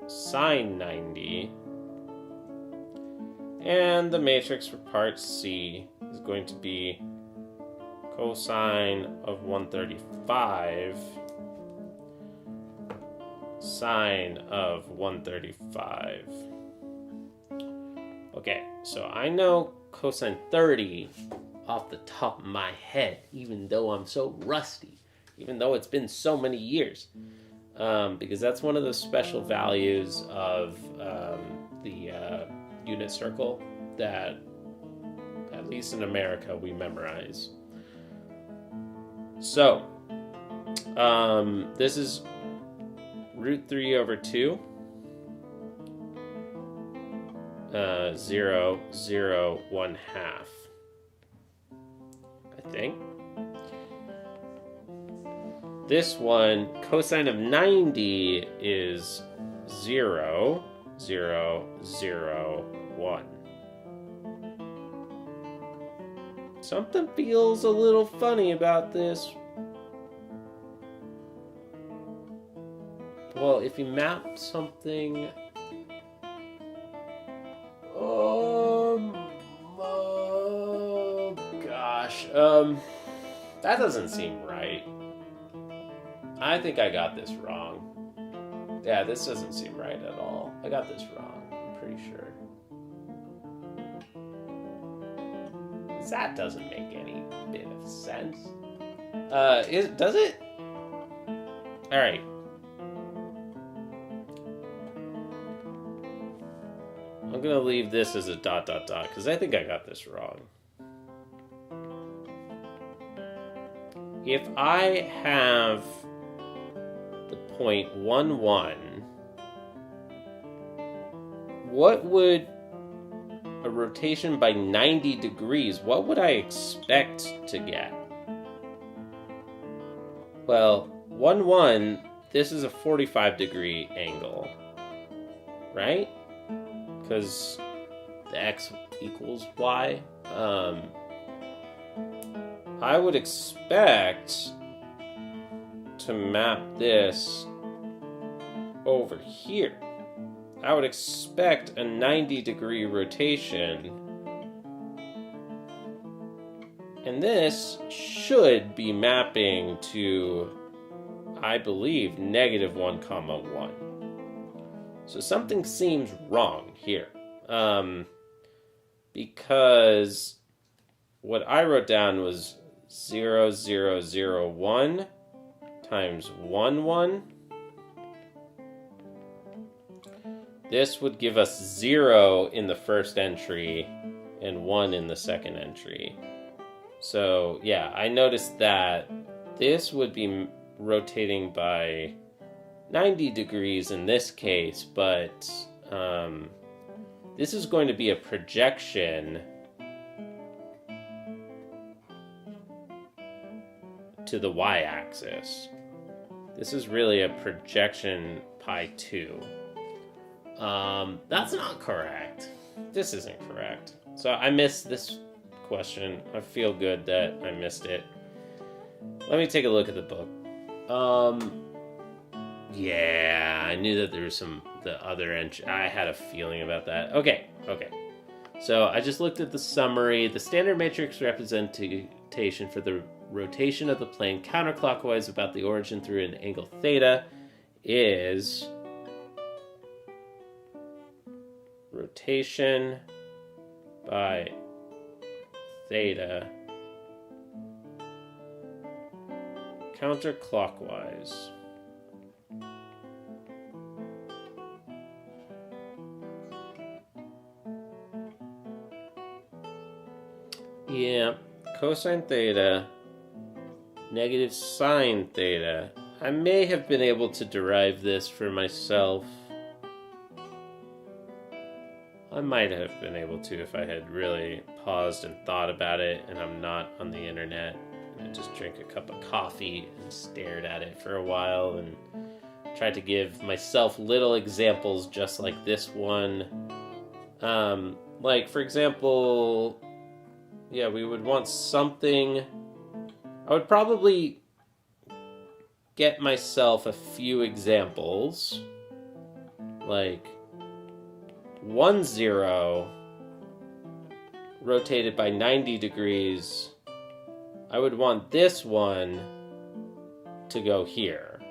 sine 90, and the matrix for part C is going to be cosine of 135, sine of 135. Okay, so I know cosine 30 off the top of my head, even though I'm so rusty, even though it's been so many years, because that's one of the special values of the unit circle that, at least in America, we memorize. So, this is root 3 over 2. 0, 0, 1/2. I think. This one, cosine of 90 is 0, 0, 0, 1. Something feels a little funny about this. Well, if you map something... oh gosh. That doesn't seem right. I think I got this wrong. Yeah, this doesn't seem right at all. I got this wrong, I'm pretty sure. That doesn't make any bit of sense. Does it? Alright. I'm gonna leave this as a ... because I think I got this wrong. If I have the point 1, 1, what would a rotation by 90 degrees, what would I expect to get? Well, 1, 1, this is a 45 degree angle, right? Because the x equals y. I would expect to map this over here. I would expect a 90 degree rotation. And this should be mapping to, I believe, -1, 1. So something seems wrong here. Because what I wrote down was 0, 0, 0, 1 times 1, 1. This would give us 0 in the first entry and 1 in the second entry. So, yeah, I noticed that this would be rotating by 90 degrees in this case, but this is going to be a projection to the y-axis. This is really a projection pi 2. That's not correct. This isn't correct. So I missed this question. I feel good that I missed it. Let me take a look at the book. Yeah, I knew that there was the other entry. I had a feeling about that. Okay. So I just looked at the summary. The standard matrix representation for the rotation of the plane counterclockwise about the origin through an angle theta is rotation by theta counterclockwise. Yeah, cosine theta, negative sine theta. I may have been able to derive this for myself. I might have been able to if I had really paused and thought about it, and I'm not on the internet. And I just drank a cup of coffee and stared at it for a while and tried to give myself little examples just like this one. Like, for example, yeah, we would want something. I would probably get myself a few examples. Like 1, 0 rotated by 90 degrees. I would want this one to go here,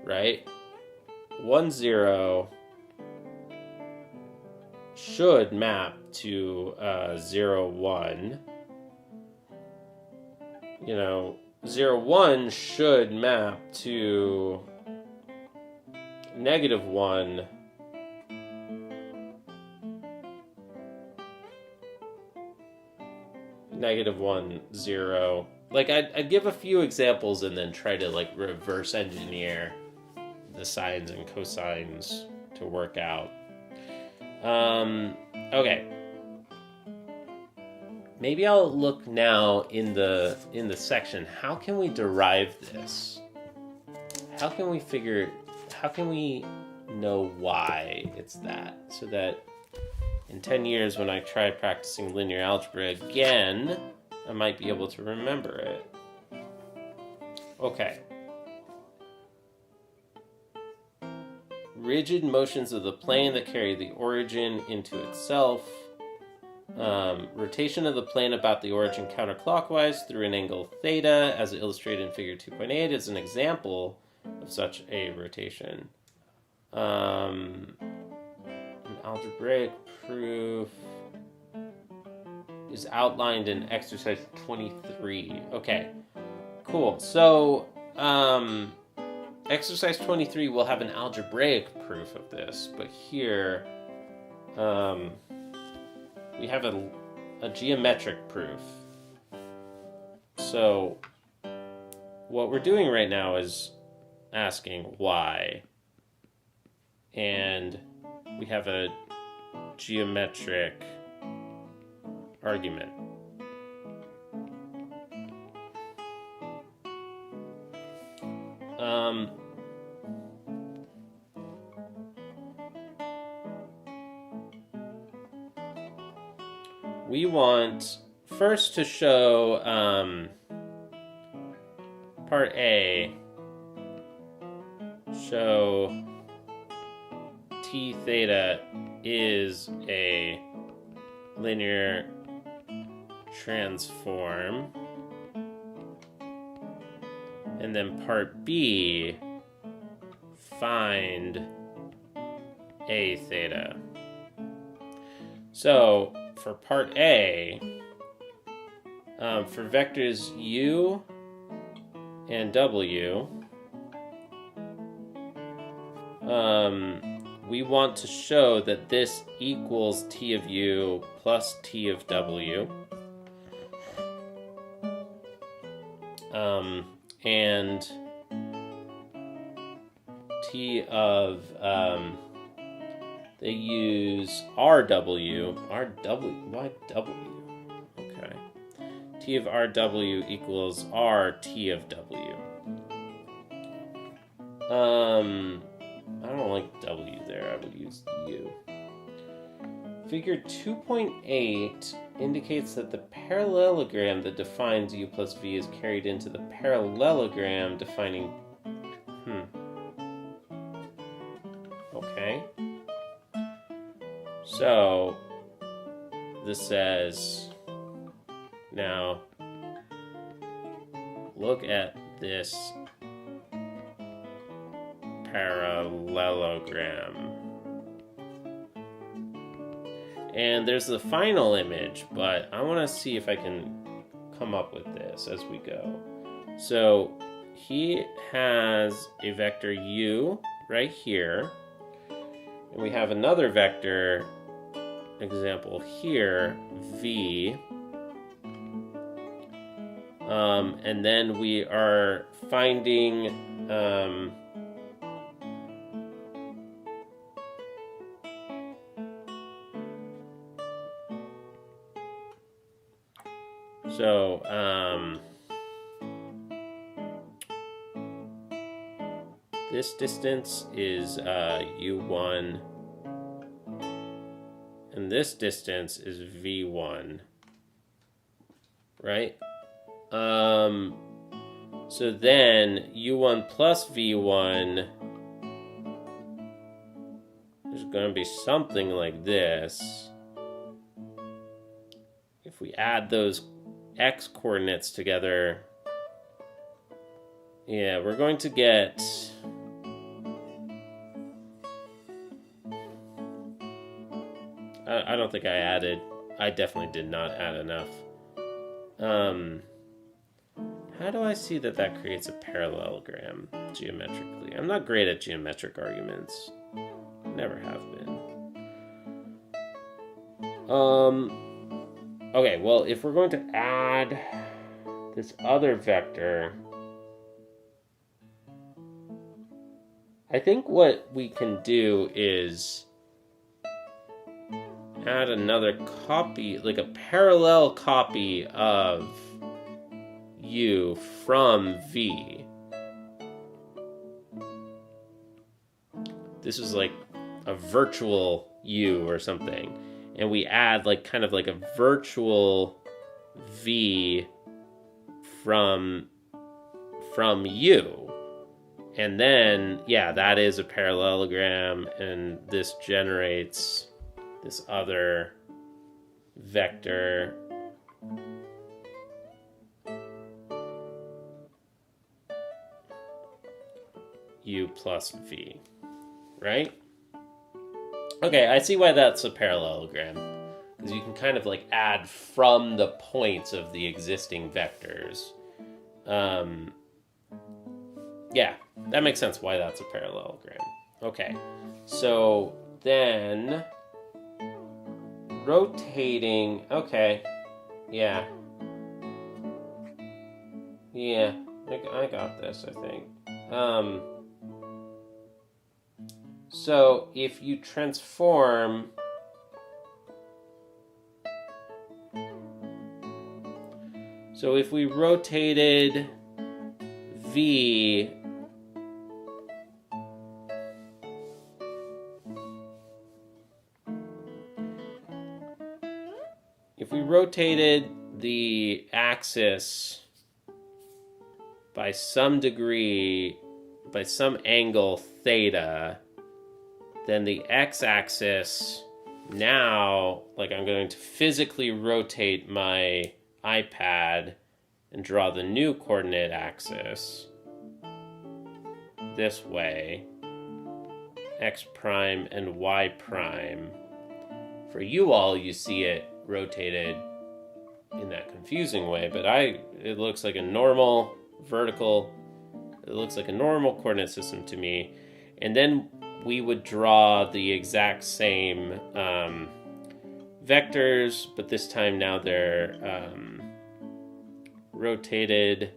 right? 1, 0 should map to 0, 1. You know, 0, 1 should map to negative 1. Negative 1, 0. Like, I'd give a few examples and then try to, like, reverse engineer the sines and cosines to work out. Okay. Maybe I'll look now in the section. How can we derive this? How can we know why it's that? So that in 10 years when I try practicing linear algebra again, I might be able to remember it. Okay. Rigid motions of the plane that carry the origin into itself. Rotation of the plane about the origin counterclockwise through an angle theta, as illustrated in figure 2.8, is an example of such a rotation. An algebraic proof is outlined in exercise 23. Okay, cool. So, exercise 23 will have an algebraic proof of this, but here we have a geometric proof. So what we're doing right now is asking why, and we have a geometric argument. We want first to show part A, show t theta is a linear transform, and then part B, find a theta. So for part A, for vectors u and w, we want to show that this equals t of u plus t of w. And t of, they use RW, why W? Okay. T of RW equals RT of W. I don't like W there, I would use U. Figure 2.8 indicates that the parallelogram that defines U plus V is carried into the parallelogram defining... Okay. So, this says, now, look at this parallelogram. And there's the final image, but I want to see if I can come up with this as we go. So he has a vector u right here, and we have another vector example here, v, and then we are finding this distance is u1, and this distance is v1, right? So then u1 plus v1 is going to be something like this. If we add those x coordinates together, yeah, we're going to get I don't think I definitely did not add enough. How do I see that creates a parallelogram geometrically? I'm not great at geometric arguments. Never have been. Okay, well, if we're going to add this other vector, I think what we can do is add another copy, like a parallel copy of u from v. This is like a virtual u or something, and we add like kind of like a virtual v from u, and then yeah, that is a parallelogram, and this generates this other vector u plus v, right? Okay, I see why that's a parallelogram, because you can kind of like add from the points of the existing vectors. Yeah, that makes sense why that's a parallelogram. Okay, so then rotating, okay, yeah, I got this, I think. So if you transform if we rotated v rotated the axis by some degree, by some angle theta, then the x-axis, now, like I'm going to physically rotate my iPad and draw the new coordinate axis this way, x prime and y prime. For you all, you see it rotated in that confusing way, but it looks like a normal vertical, it looks like a normal coordinate system to me. And then we would draw the exact same vectors, but this time now they're rotated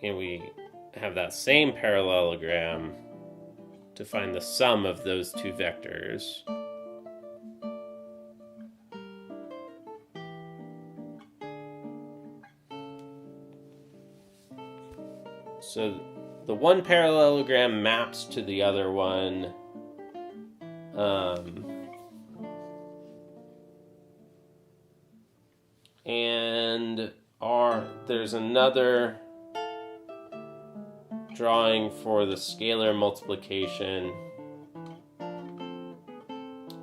and we have that same parallelogram to find the sum of those two vectors. So the one parallelogram maps to the other one. And there's another drawing for the scalar multiplication.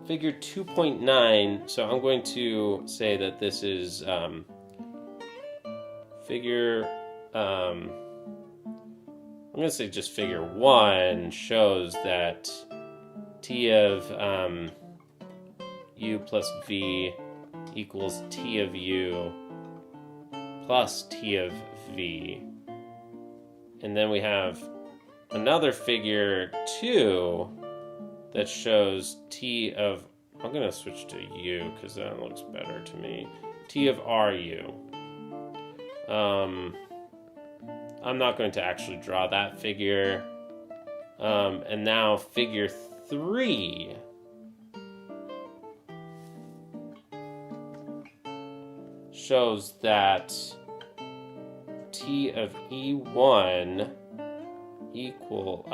Figure 2.9, so I'm going to say that this is figure, I'm going to say just figure 1 shows that t of u plus v equals t of u plus t of v. And then we have another figure 2 that shows t of, I'm going to switch to u because that looks better to me, t of ru. I'm not going to actually draw that figure. And now figure 3 shows that t of e1 equal,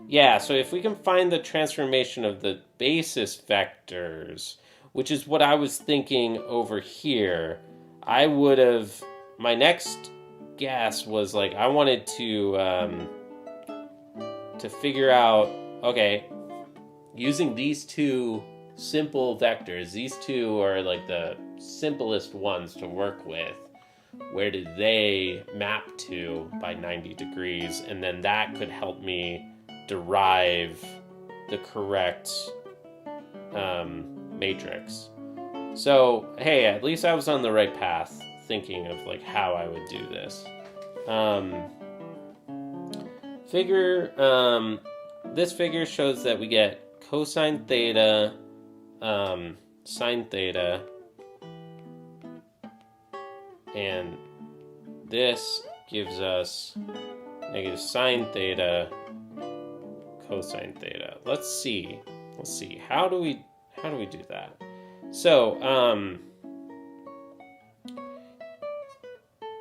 yeah, so if we can find the transformation of the basis vectors, which is what I was thinking over here, I would have, my next guess was like, I wanted to figure out, okay, using these two simple vectors, these two are like the simplest ones to work with, where did they map to by 90 degrees? And then that could help me derive the correct matrix. So, hey, at least I was on the right path thinking of like how I would do this. This figure shows that we get cosine theta, sine theta, and this gives us negative sine theta, cosine theta. Let's see. How do we do that? So,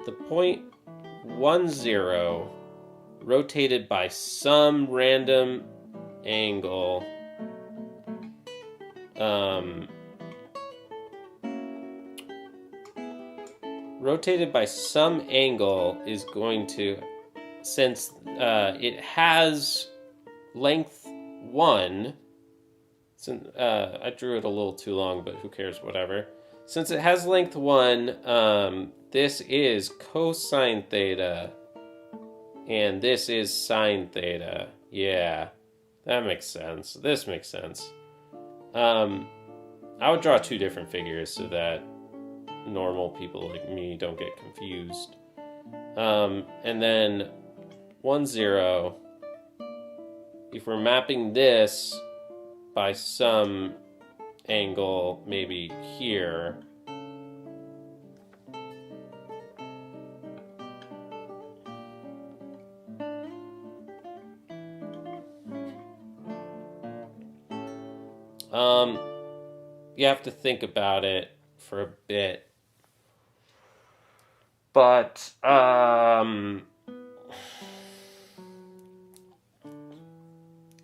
the point 1, 0 rotated by some random angle rotated by some angle is going to, since it has length 1, since I drew it a little too long, but who cares, whatever. Since it has length 1, this is cosine theta, and this is sine theta. Yeah, that makes sense. This makes sense. I would draw two different figures so that normal people like me don't get confused. And then 1, 0, if we're mapping this by some angle, maybe here, you have to think about it for a bit. But,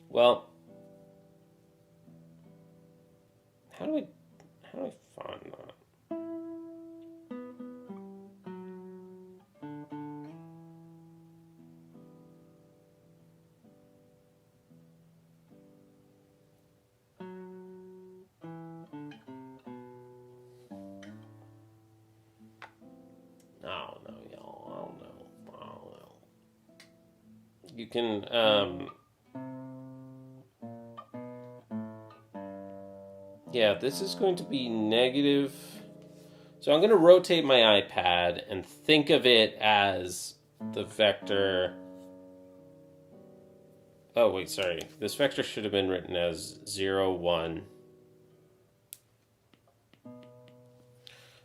well, how do I find that? You can, yeah, this is going to be negative. So I'm going to rotate my iPad and think of it as the vector. Oh, wait, sorry. This vector should have been written as 0, 1.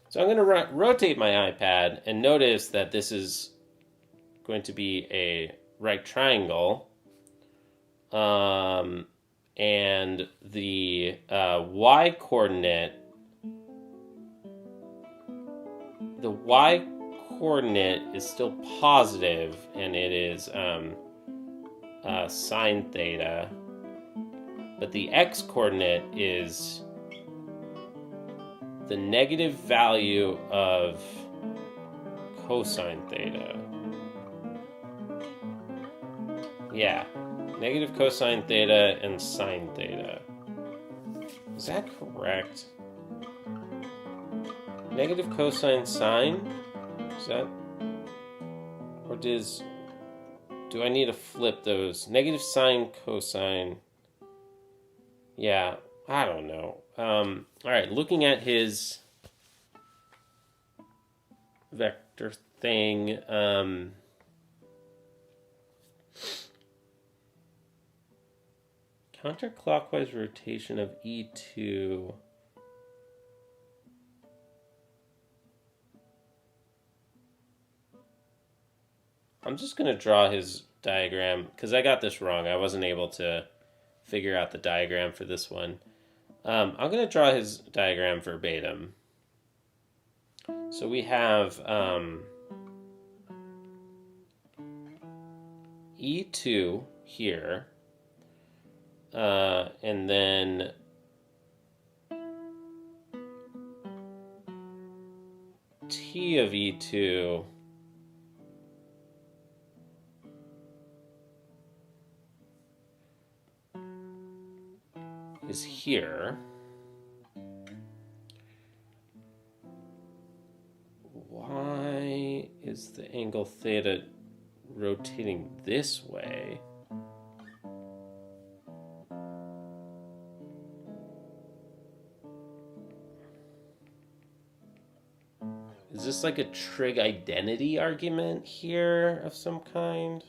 So I'm going to rotate my iPad and notice that this is going to be a right triangle, and the y coordinate, is still positive, and it is sine theta, but the x coordinate is the negative value of cosine theta. Yeah. Negative cosine theta and sine theta. Is that correct? Negative cosine sine? Is that... Or do I need to flip those? Negative sine cosine. Yeah, I don't know. Alright, looking at his vector thing, counterclockwise rotation of E2. I'm just going to draw his diagram, because I got this wrong. I wasn't able to figure out the diagram for this one. I'm going to draw his diagram verbatim. So we have E2 here, and then T of E2 is here. Why is the angle theta rotating this way? Is this like a trig identity argument here of some kind?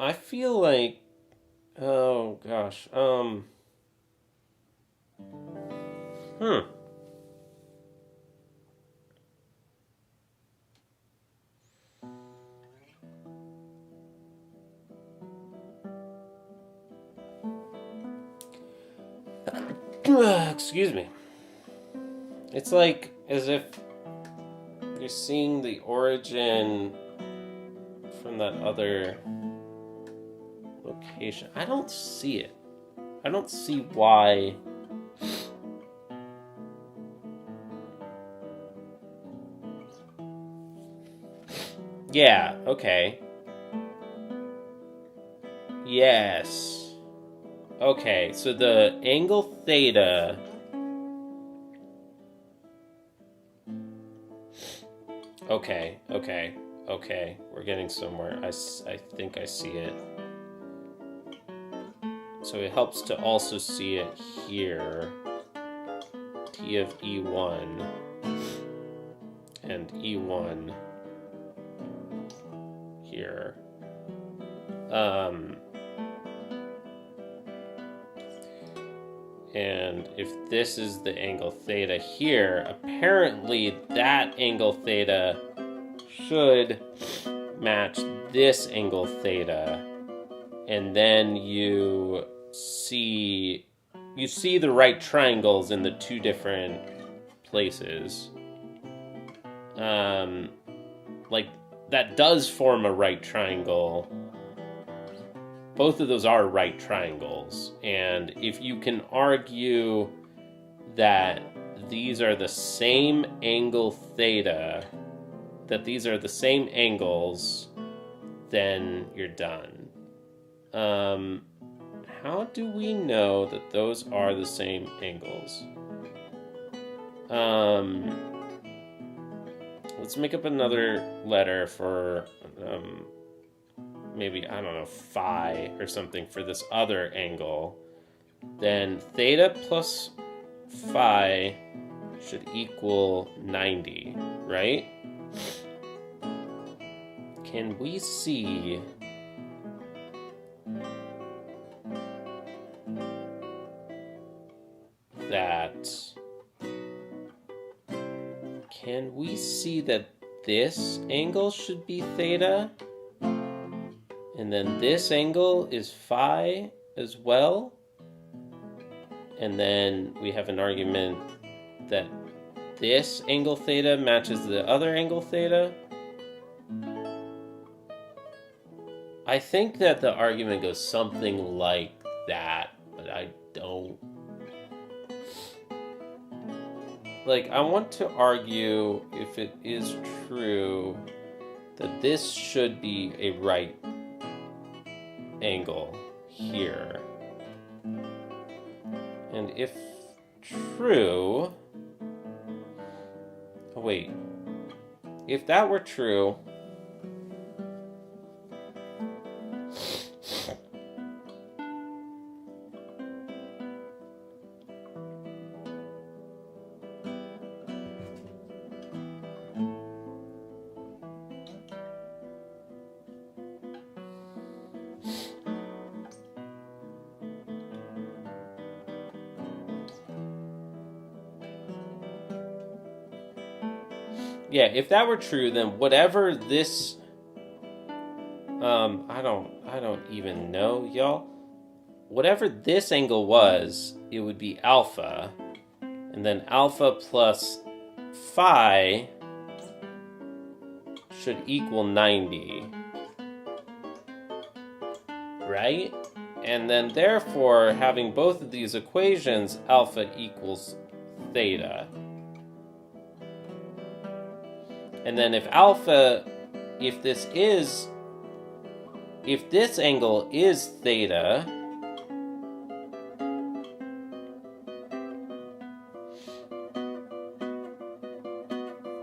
I feel like, oh gosh, excuse me. It's like as if you're seeing the origin from that other location. I don't see it. I don't see why. Yeah, okay. Yes. Okay, so the angle theta... Okay. We're getting somewhere. I think I see it. So it helps to also see it here. T of E1 and E1 here. And if this is the angle theta here, apparently that angle theta should match this angle theta. And then you see the right triangles in the two different places. Like, that does form a right triangle. Both of those are right triangles. And if you can argue that these are the same angle theta, that these are the same angles, then you're done. How do we know that those are the same angles? Let's make up another letter for, maybe, I don't know, phi or something for this other angle. Then theta plus phi should equal 90, right? Can we see that? Can we see that this angle should be theta? And then this angle is phi as well? And then we have an argument that this angle theta matches the other angle theta? I think that the argument goes something like that, but I don't like, I want to argue if it is true that this should be a right angle here. And if true... Oh, wait. If that were true... Yeah, if that were true, then whatever this, I don't even know, y'all. Whatever this angle was, it would be alpha, and then alpha plus phi should equal 90, right? And then therefore, having both of these equations, alpha equals theta. And then if this angle is theta,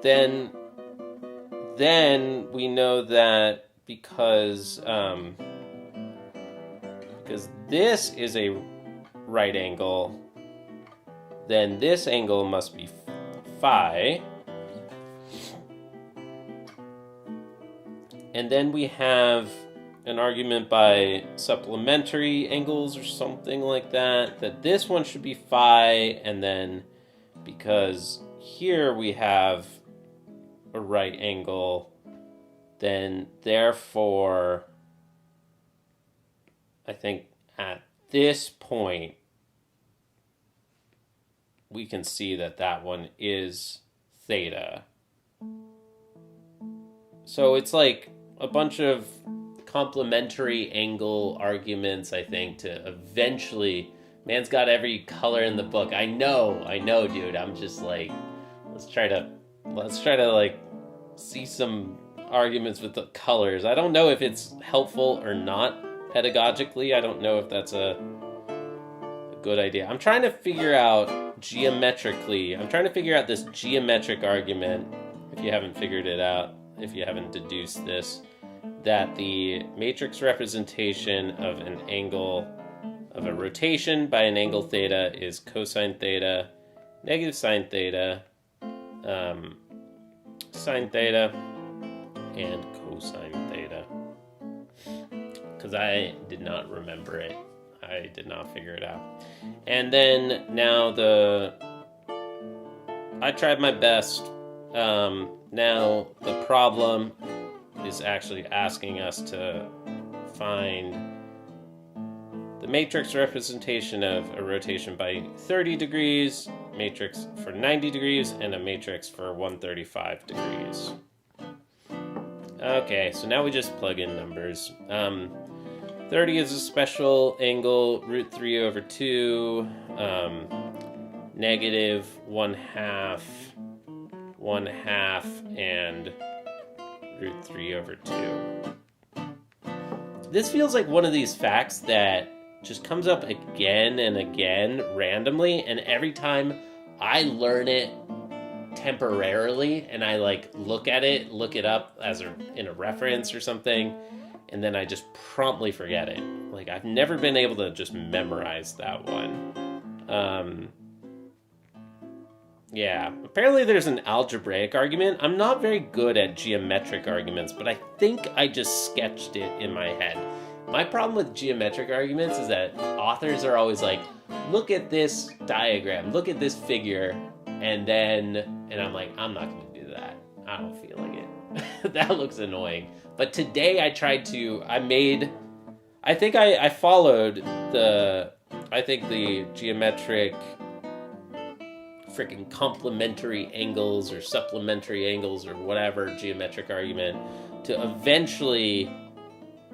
then we know that because this is a right angle, then this angle must be phi. And then we have an argument by supplementary angles or something like that, that this one should be phi, and then because here we have a right angle, then therefore, I think at this point, we can see that that one is theta. So it's like a bunch of complementary angle arguments, I think, to eventually... Man's got every color in the book. I know, dude. I'm just like, let's try to like see some arguments with the colors. I don't know if it's helpful or not pedagogically. I don't know if that's a good idea. I'm trying to figure out geometrically. I'm trying to figure out this geometric argument, if you haven't figured it out, if you haven't deduced this, that the matrix representation of an angle, of a rotation by an angle theta is cosine theta, negative sine theta, sine theta, and cosine theta. Because I did not remember it. I did not figure it out. And then now I tried my best. Now the problem is actually asking us to find the matrix representation of a rotation by 30 degrees, matrix for 90 degrees, and a matrix for 135 degrees. Okay, so now we just plug in numbers. 30 is a special angle, root 3 over 2, negative 1/2, 1/2, and root 3 over 2. This feels like one of these facts that just comes up again and again randomly, and every time I learn it temporarily and I like look it up in a reference or something, and then I just promptly forget it. Like, I've never been able to just memorize that one. Yeah, apparently there's an algebraic argument. I'm not very good at geometric arguments, but I think I just sketched it in my head. My problem with geometric arguments is that authors are always like, look at this diagram, look at this figure, and I'm like, I'm not going to do that. I don't feel like it. That looks annoying. But today I followed the geometric freaking complementary angles or supplementary angles or whatever geometric argument to eventually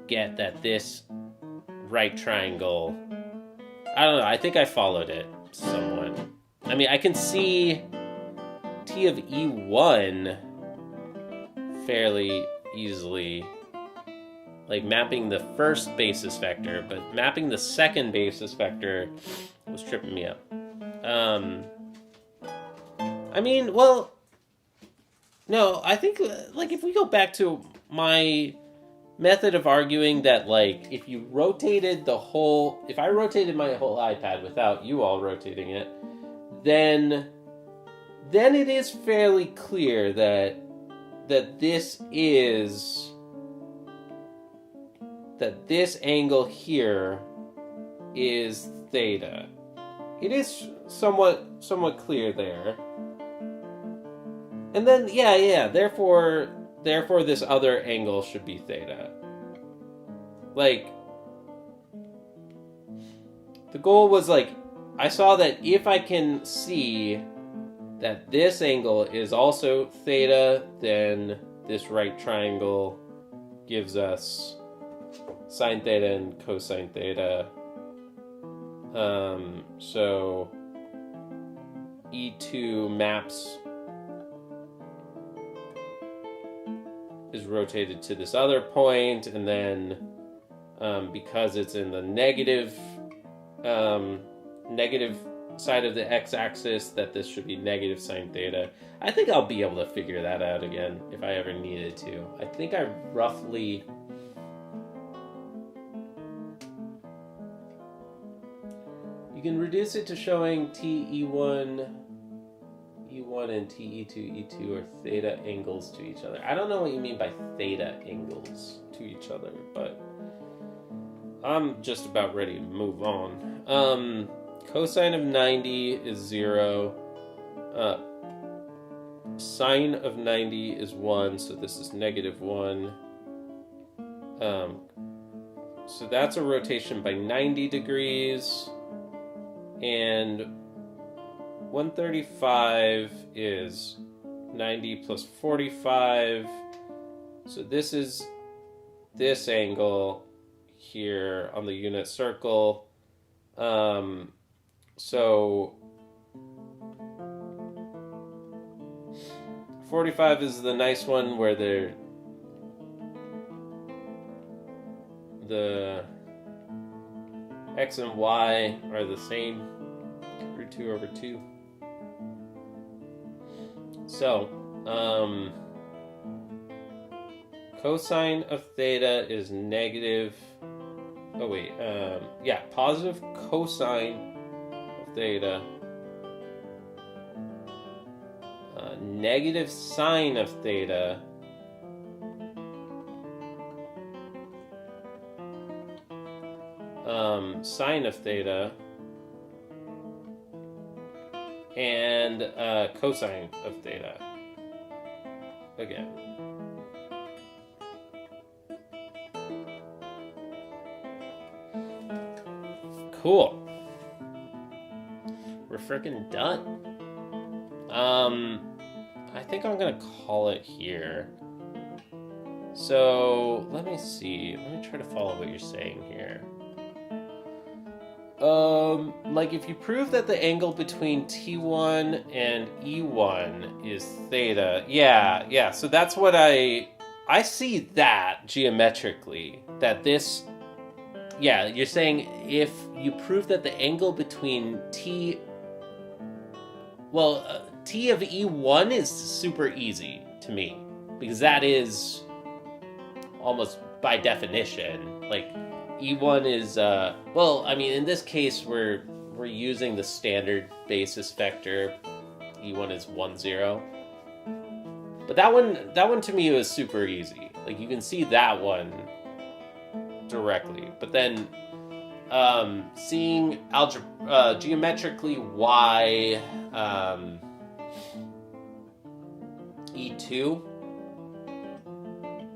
get that this right triangle, I don't know, I think I followed it somewhat. I mean, I can see T of E1 fairly easily, like mapping the first basis vector, but mapping the second basis vector was tripping me up. I mean, well, no, I think, like, if we go back to my method of arguing that, like, if you rotated if I rotated my whole iPad without you all rotating it, then it is fairly clear that this angle here is theta. It is somewhat clear there. And then, therefore this other angle should be theta. Like, the goal was, like, I saw that if I can see that this angle is also theta, then this right triangle gives us sine theta and cosine theta. So E2 maps is rotated to this other point, and then because it's in the negative side of the x-axis, that this should be negative sine theta. I think I'll be able to figure that out again if I ever needed to. I think I roughly... You can reduce it to showing TE1 and TE2 are theta angles to each other. I don't know what you mean by theta angles to each other, but I'm just about ready to move on. Cosine of 90 is 0. Sine of 90 is 1, so this is negative 1. So that's a rotation by 90 degrees. And 135 is 90 plus 45. So this is this angle here on the unit circle. So 45 is the nice one where the x and y are the same, root 2 over 2. So, cosine of theta is negative, positive cosine of theta, negative sine of theta, sine of theta, and cosine of theta again. Cool. We're freaking done. I think I'm gonna call it here. So let me see. Let me try to follow what you're saying here. Like, if you prove that the angle between T1 and E1 is theta, yeah, so that's what I see that geometrically, that this, you're saying if you prove that the angle between T of E1 is super easy to me, because that is almost by definition, like, E1 is, in this case, we're using the standard basis vector. E1 is 1, 0. But that one to me was super easy. Like, you can see that one directly. But then, seeing geometrically why E2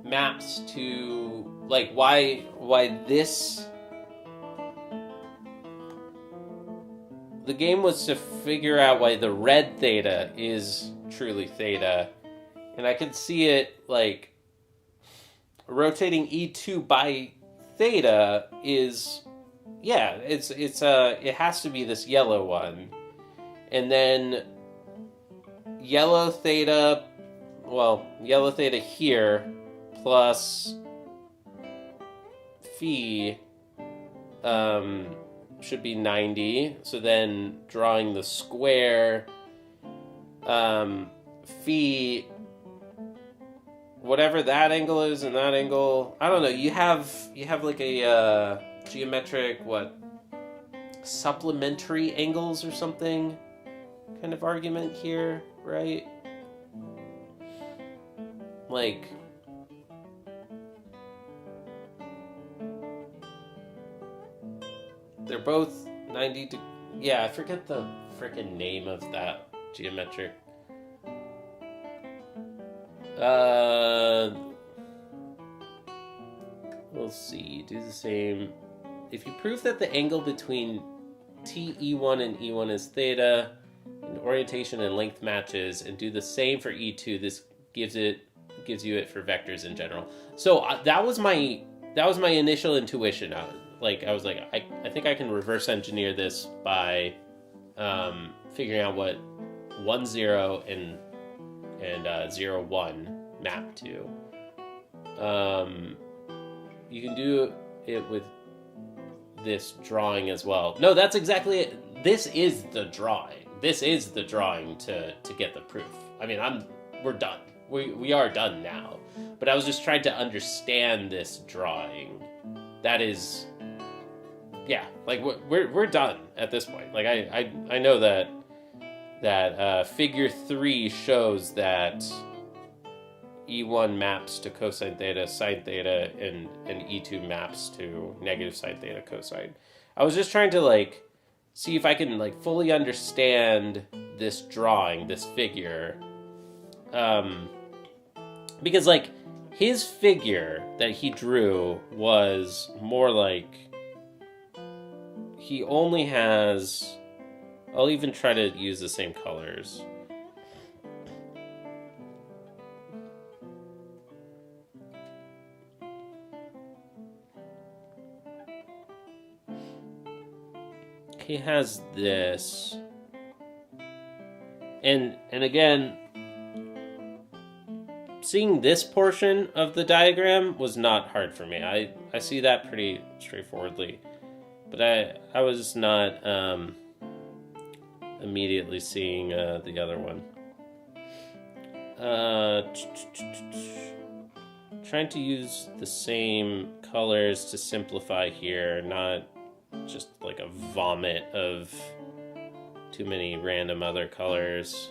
maps to, like, why this, the game was to figure out why the red theta is truly theta, and I could see it, like, rotating E2 by theta is, it has to be this yellow one, and then yellow theta, well, yellow theta here plus phi should be 90. So then drawing the square, phi, whatever that angle is and that angle, I don't know. You have like a geometric, supplementary angles or something kind of argument here, right? Like, they're both 90 to, yeah, I forget the freaking name of that geometric. We'll see. Do the same. If you prove that the angle between TE1 and E1 is theta, and orientation and length matches, and do the same for E2, this gives you it for vectors in general. So that was my initial intuition. I was like, I think I can reverse engineer this by figuring out what 1, 0 and 0, 1 map to. You can do it with this drawing as well. No, that's exactly it. This is the drawing. This is the drawing to get the proof. I mean, we're done. We are done now. But I was just trying to understand this drawing. That is, yeah, like we're done at this point. Like I know that figure 3 shows that E1 maps to cosine theta, sine theta, and E2 maps to negative sine theta, cosine. I was just trying to see if I can fully understand this drawing, this figure, because his figure that he drew was more like he only has. I'll even try to use the same colors. He has this. And again, seeing this portion of the diagram was not hard for me. I see that pretty straightforwardly. But I was not immediately seeing the other one. Trying to use the same colors to simplify here, not just like a vomit of too many random other colors.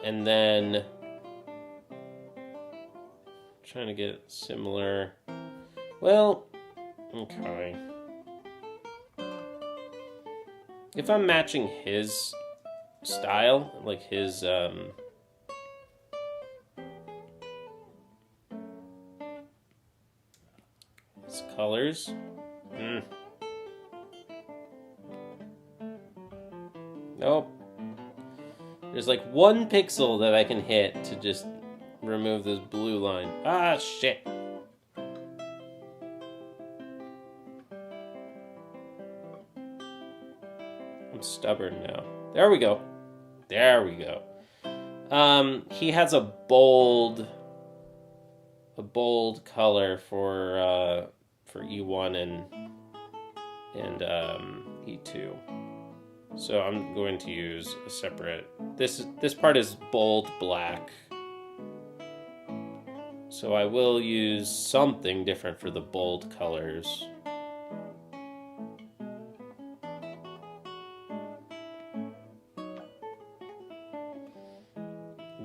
And then trying to get similar. Well, okay. If I'm matching his style, like his colors. Nope. There's one pixel that I can hit to just remove this blue line. Ah, shit. I'm stubborn now. There we go. There we go. He has a bold color for E1 and E2. So I'm going to use a separate. This part is bold black. So I will use something different for the bold colors.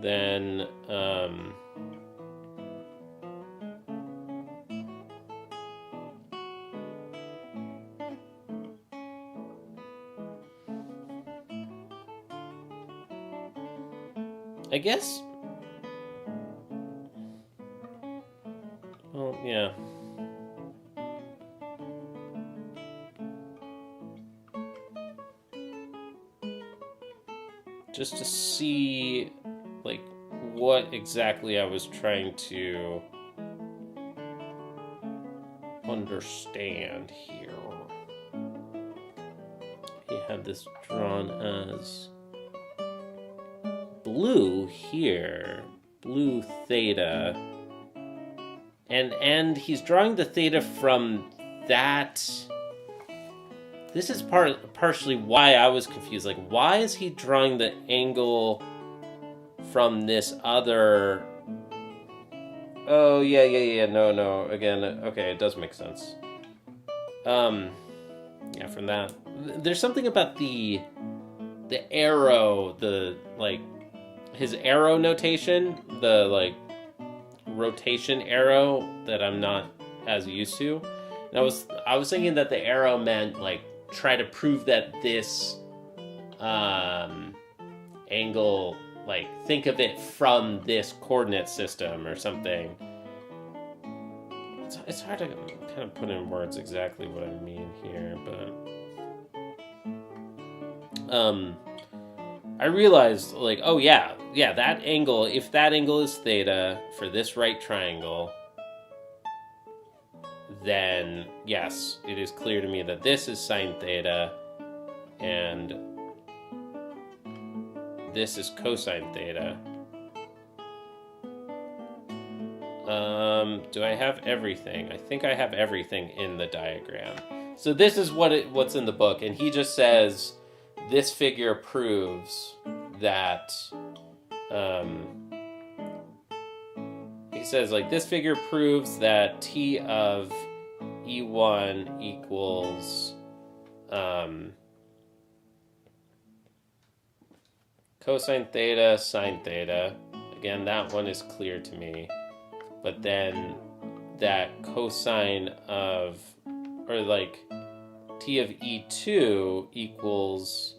Then I guess. Well, yeah. Just to see, what exactly I was trying to. Oh understand here. He had this drawn as blue here, blue theta, and he's drawing the theta from that. This is partially why I was confused. Like, why is he drawing the angle from this other? Oh yeah. No. Again, okay, it does make sense. Yeah, from that. There's something about the arrow, the like his arrow notation, the like rotation arrow that I'm not as used to. And I was thinking that the arrow meant like try to prove that this angle, like think of it from this coordinate system or something. It's hard to kind of put in words exactly what I mean here, but I realized like, oh yeah, that angle, if that angle is theta for this right triangle, then yes, it is clear to me that this is sine theta and this is cosine theta. Do I have everything? I think I have everything in the diagram. So this is what's in the book, and he just says this figure proves that he says like this figure proves that T of E1 equals cosine theta sine theta. Again, that one is clear to me. But then that cosine of, or like T of E2 equals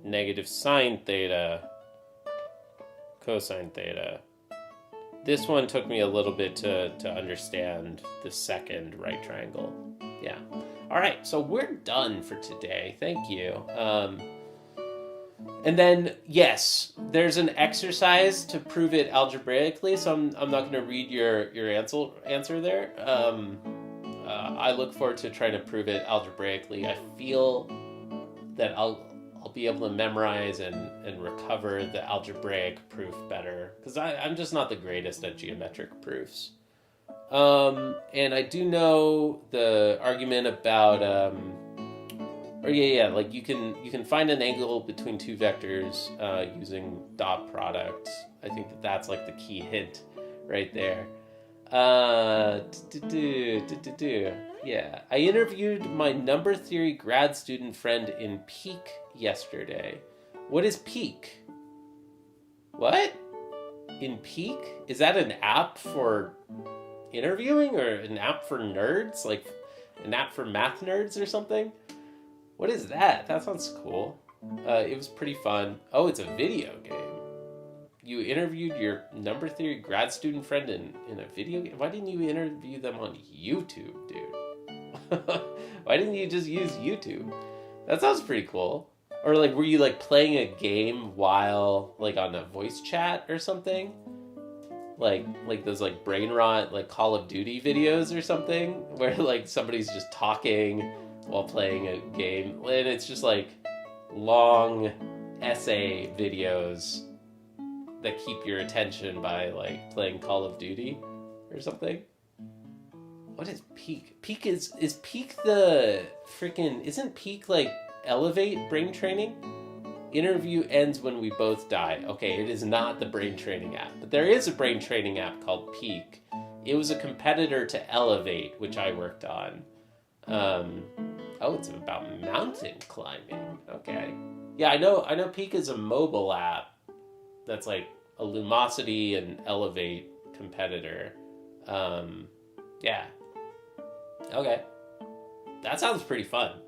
negative sine theta cosine theta. This one took me a little bit to understand the second right triangle. Yeah. All right, so we're done for today. Thank you. And then, yes, there's an exercise to prove it algebraically, so I'm not going to read your answer there. I look forward to trying to prove it algebraically. I feel that I'll be able to memorize and recover the algebraic proof better, because I'm just not the greatest at geometric proofs. And I do know the argument about like you can find an angle between two vectors using dot product. I think that's like the key hint right there. Yeah, I interviewed my number theory grad student friend in Peak yesterday. What is Peak? What? In Peak? Is that an app for interviewing or an app for nerds? Like an app for math nerds or something? What is that? That sounds cool. It was pretty fun. Oh, it's a video game. You interviewed your number theory grad student friend in a video game? Why didn't you interview them on YouTube, dude? Why didn't you just use YouTube? That sounds pretty cool. Or like, were you like playing a game while like on a voice chat or something? Like those like brain rot like Call of Duty videos or something where like somebody's just talking while playing a game, and it's just like long essay videos that keep your attention by like playing Call of Duty or something. What is Peak? Peak is Peak the freaking, isn't Peak like Elevate brain training? Interview ends when we both die. Okay, it is not the brain training app, but there is a brain training app called Peak. It was a competitor to Elevate, which I worked on. Oh, it's about mountain climbing. Okay. Yeah, I know Peak is a mobile app that's like a Lumosity and Elevate competitor. Yeah. Okay. That sounds pretty fun.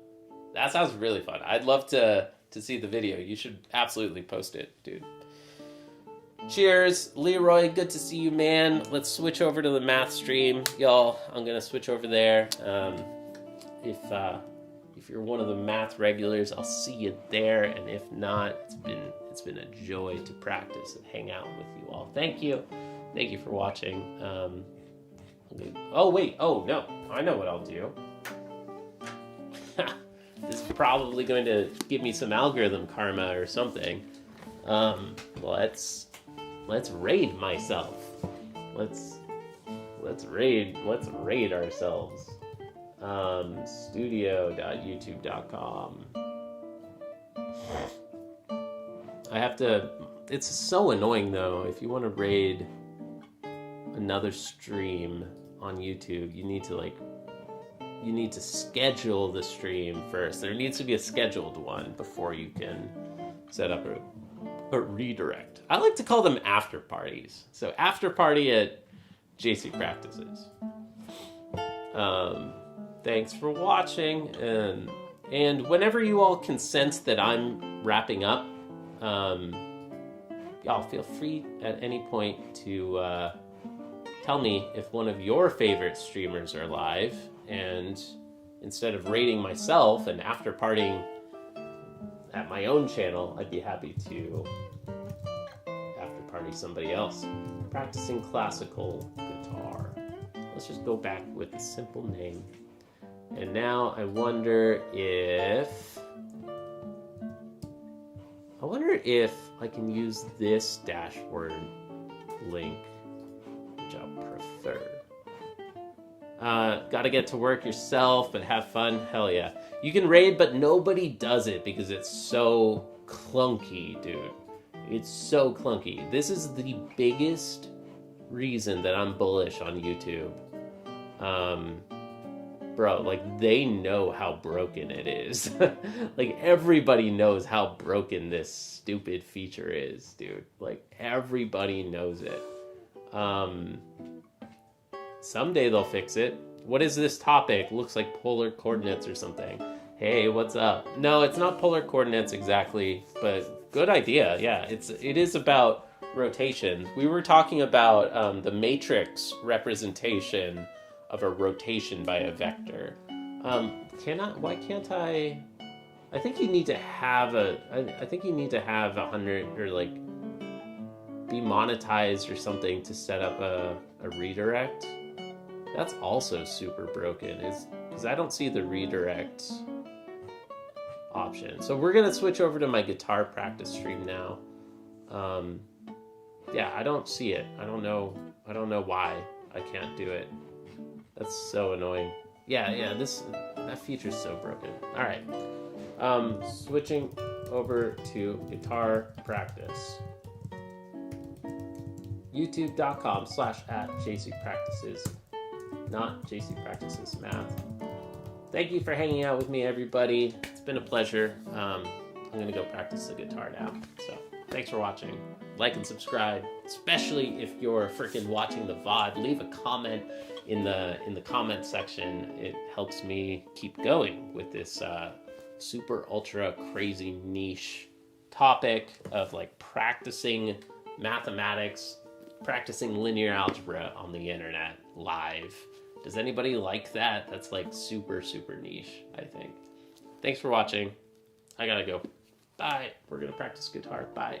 That sounds really fun. I'd love to see the video. You should absolutely post it, dude. Cheers, Leroy. Good to see you, man. Let's switch over to the math stream, y'all. I'm gonna switch over there. If you're one of the math regulars, I'll see you there, and if not, it's been a joy to practice and hang out with you all. Thank you for watching. Oh, wait. Oh, no. I know what I'll do. This is probably going to give me some algorithm karma or something. Let's raid myself. Let's raid ourselves. Studio.youtube.com. I have to. It's so annoying though. If you want to raid another stream on YouTube, you need to schedule the stream first. There needs to be a scheduled one before you can set up a redirect. I like to call them after parties. So after party at JC Practices. Thanks for watching, and whenever you all can sense that I'm wrapping up, y'all feel free at any point to tell me if one of your favorite streamers are live, and instead of rating myself and after partying at my own channel, I'd be happy to after party somebody else practicing classical guitar. Let's just go back with the simple name. And now I wonder if I can use this dashboard link, which I'll prefer. Gotta get to work yourself, but have fun. Hell yeah. You can raid, but nobody does it because it's so clunky, dude. It's so clunky. This is the biggest reason that I'm bullish on YouTube. Bro, like, they know how broken it is. Like, everybody knows how broken this stupid feature is, dude. Like, everybody knows it. Someday they'll fix it. What is this topic? Looks like polar coordinates or something. Hey, what's up? No, it's not polar coordinates exactly, but good idea. Yeah, it is about rotation. We were talking about the matrix representation of a rotation by a vector. Why can't I? I think you need to have I think you need to have 100 or like be monetized or something to set up a redirect. That's also super broken, because I don't see the redirect option. So we're gonna switch over to my guitar practice stream now. Yeah, I don't see it. I don't know why I can't do it. That's so annoying. Yeah, that feature's so broken. All right, switching over to guitar practice. YouTube.com/@JCPractices, not JC Practices Math. Thank you for hanging out with me, everybody. It's been a pleasure. I'm gonna go practice the guitar now. So thanks for watching. Like and subscribe, especially if you're freaking watching the VOD. Leave a comment in the comment section. It helps me keep going with this super ultra crazy niche topic of like practicing mathematics, practicing linear algebra on the internet live. Does anybody like that? That's like super niche, I think. Thanks for watching. I gotta go. Bye. We're gonna practice guitar. Bye.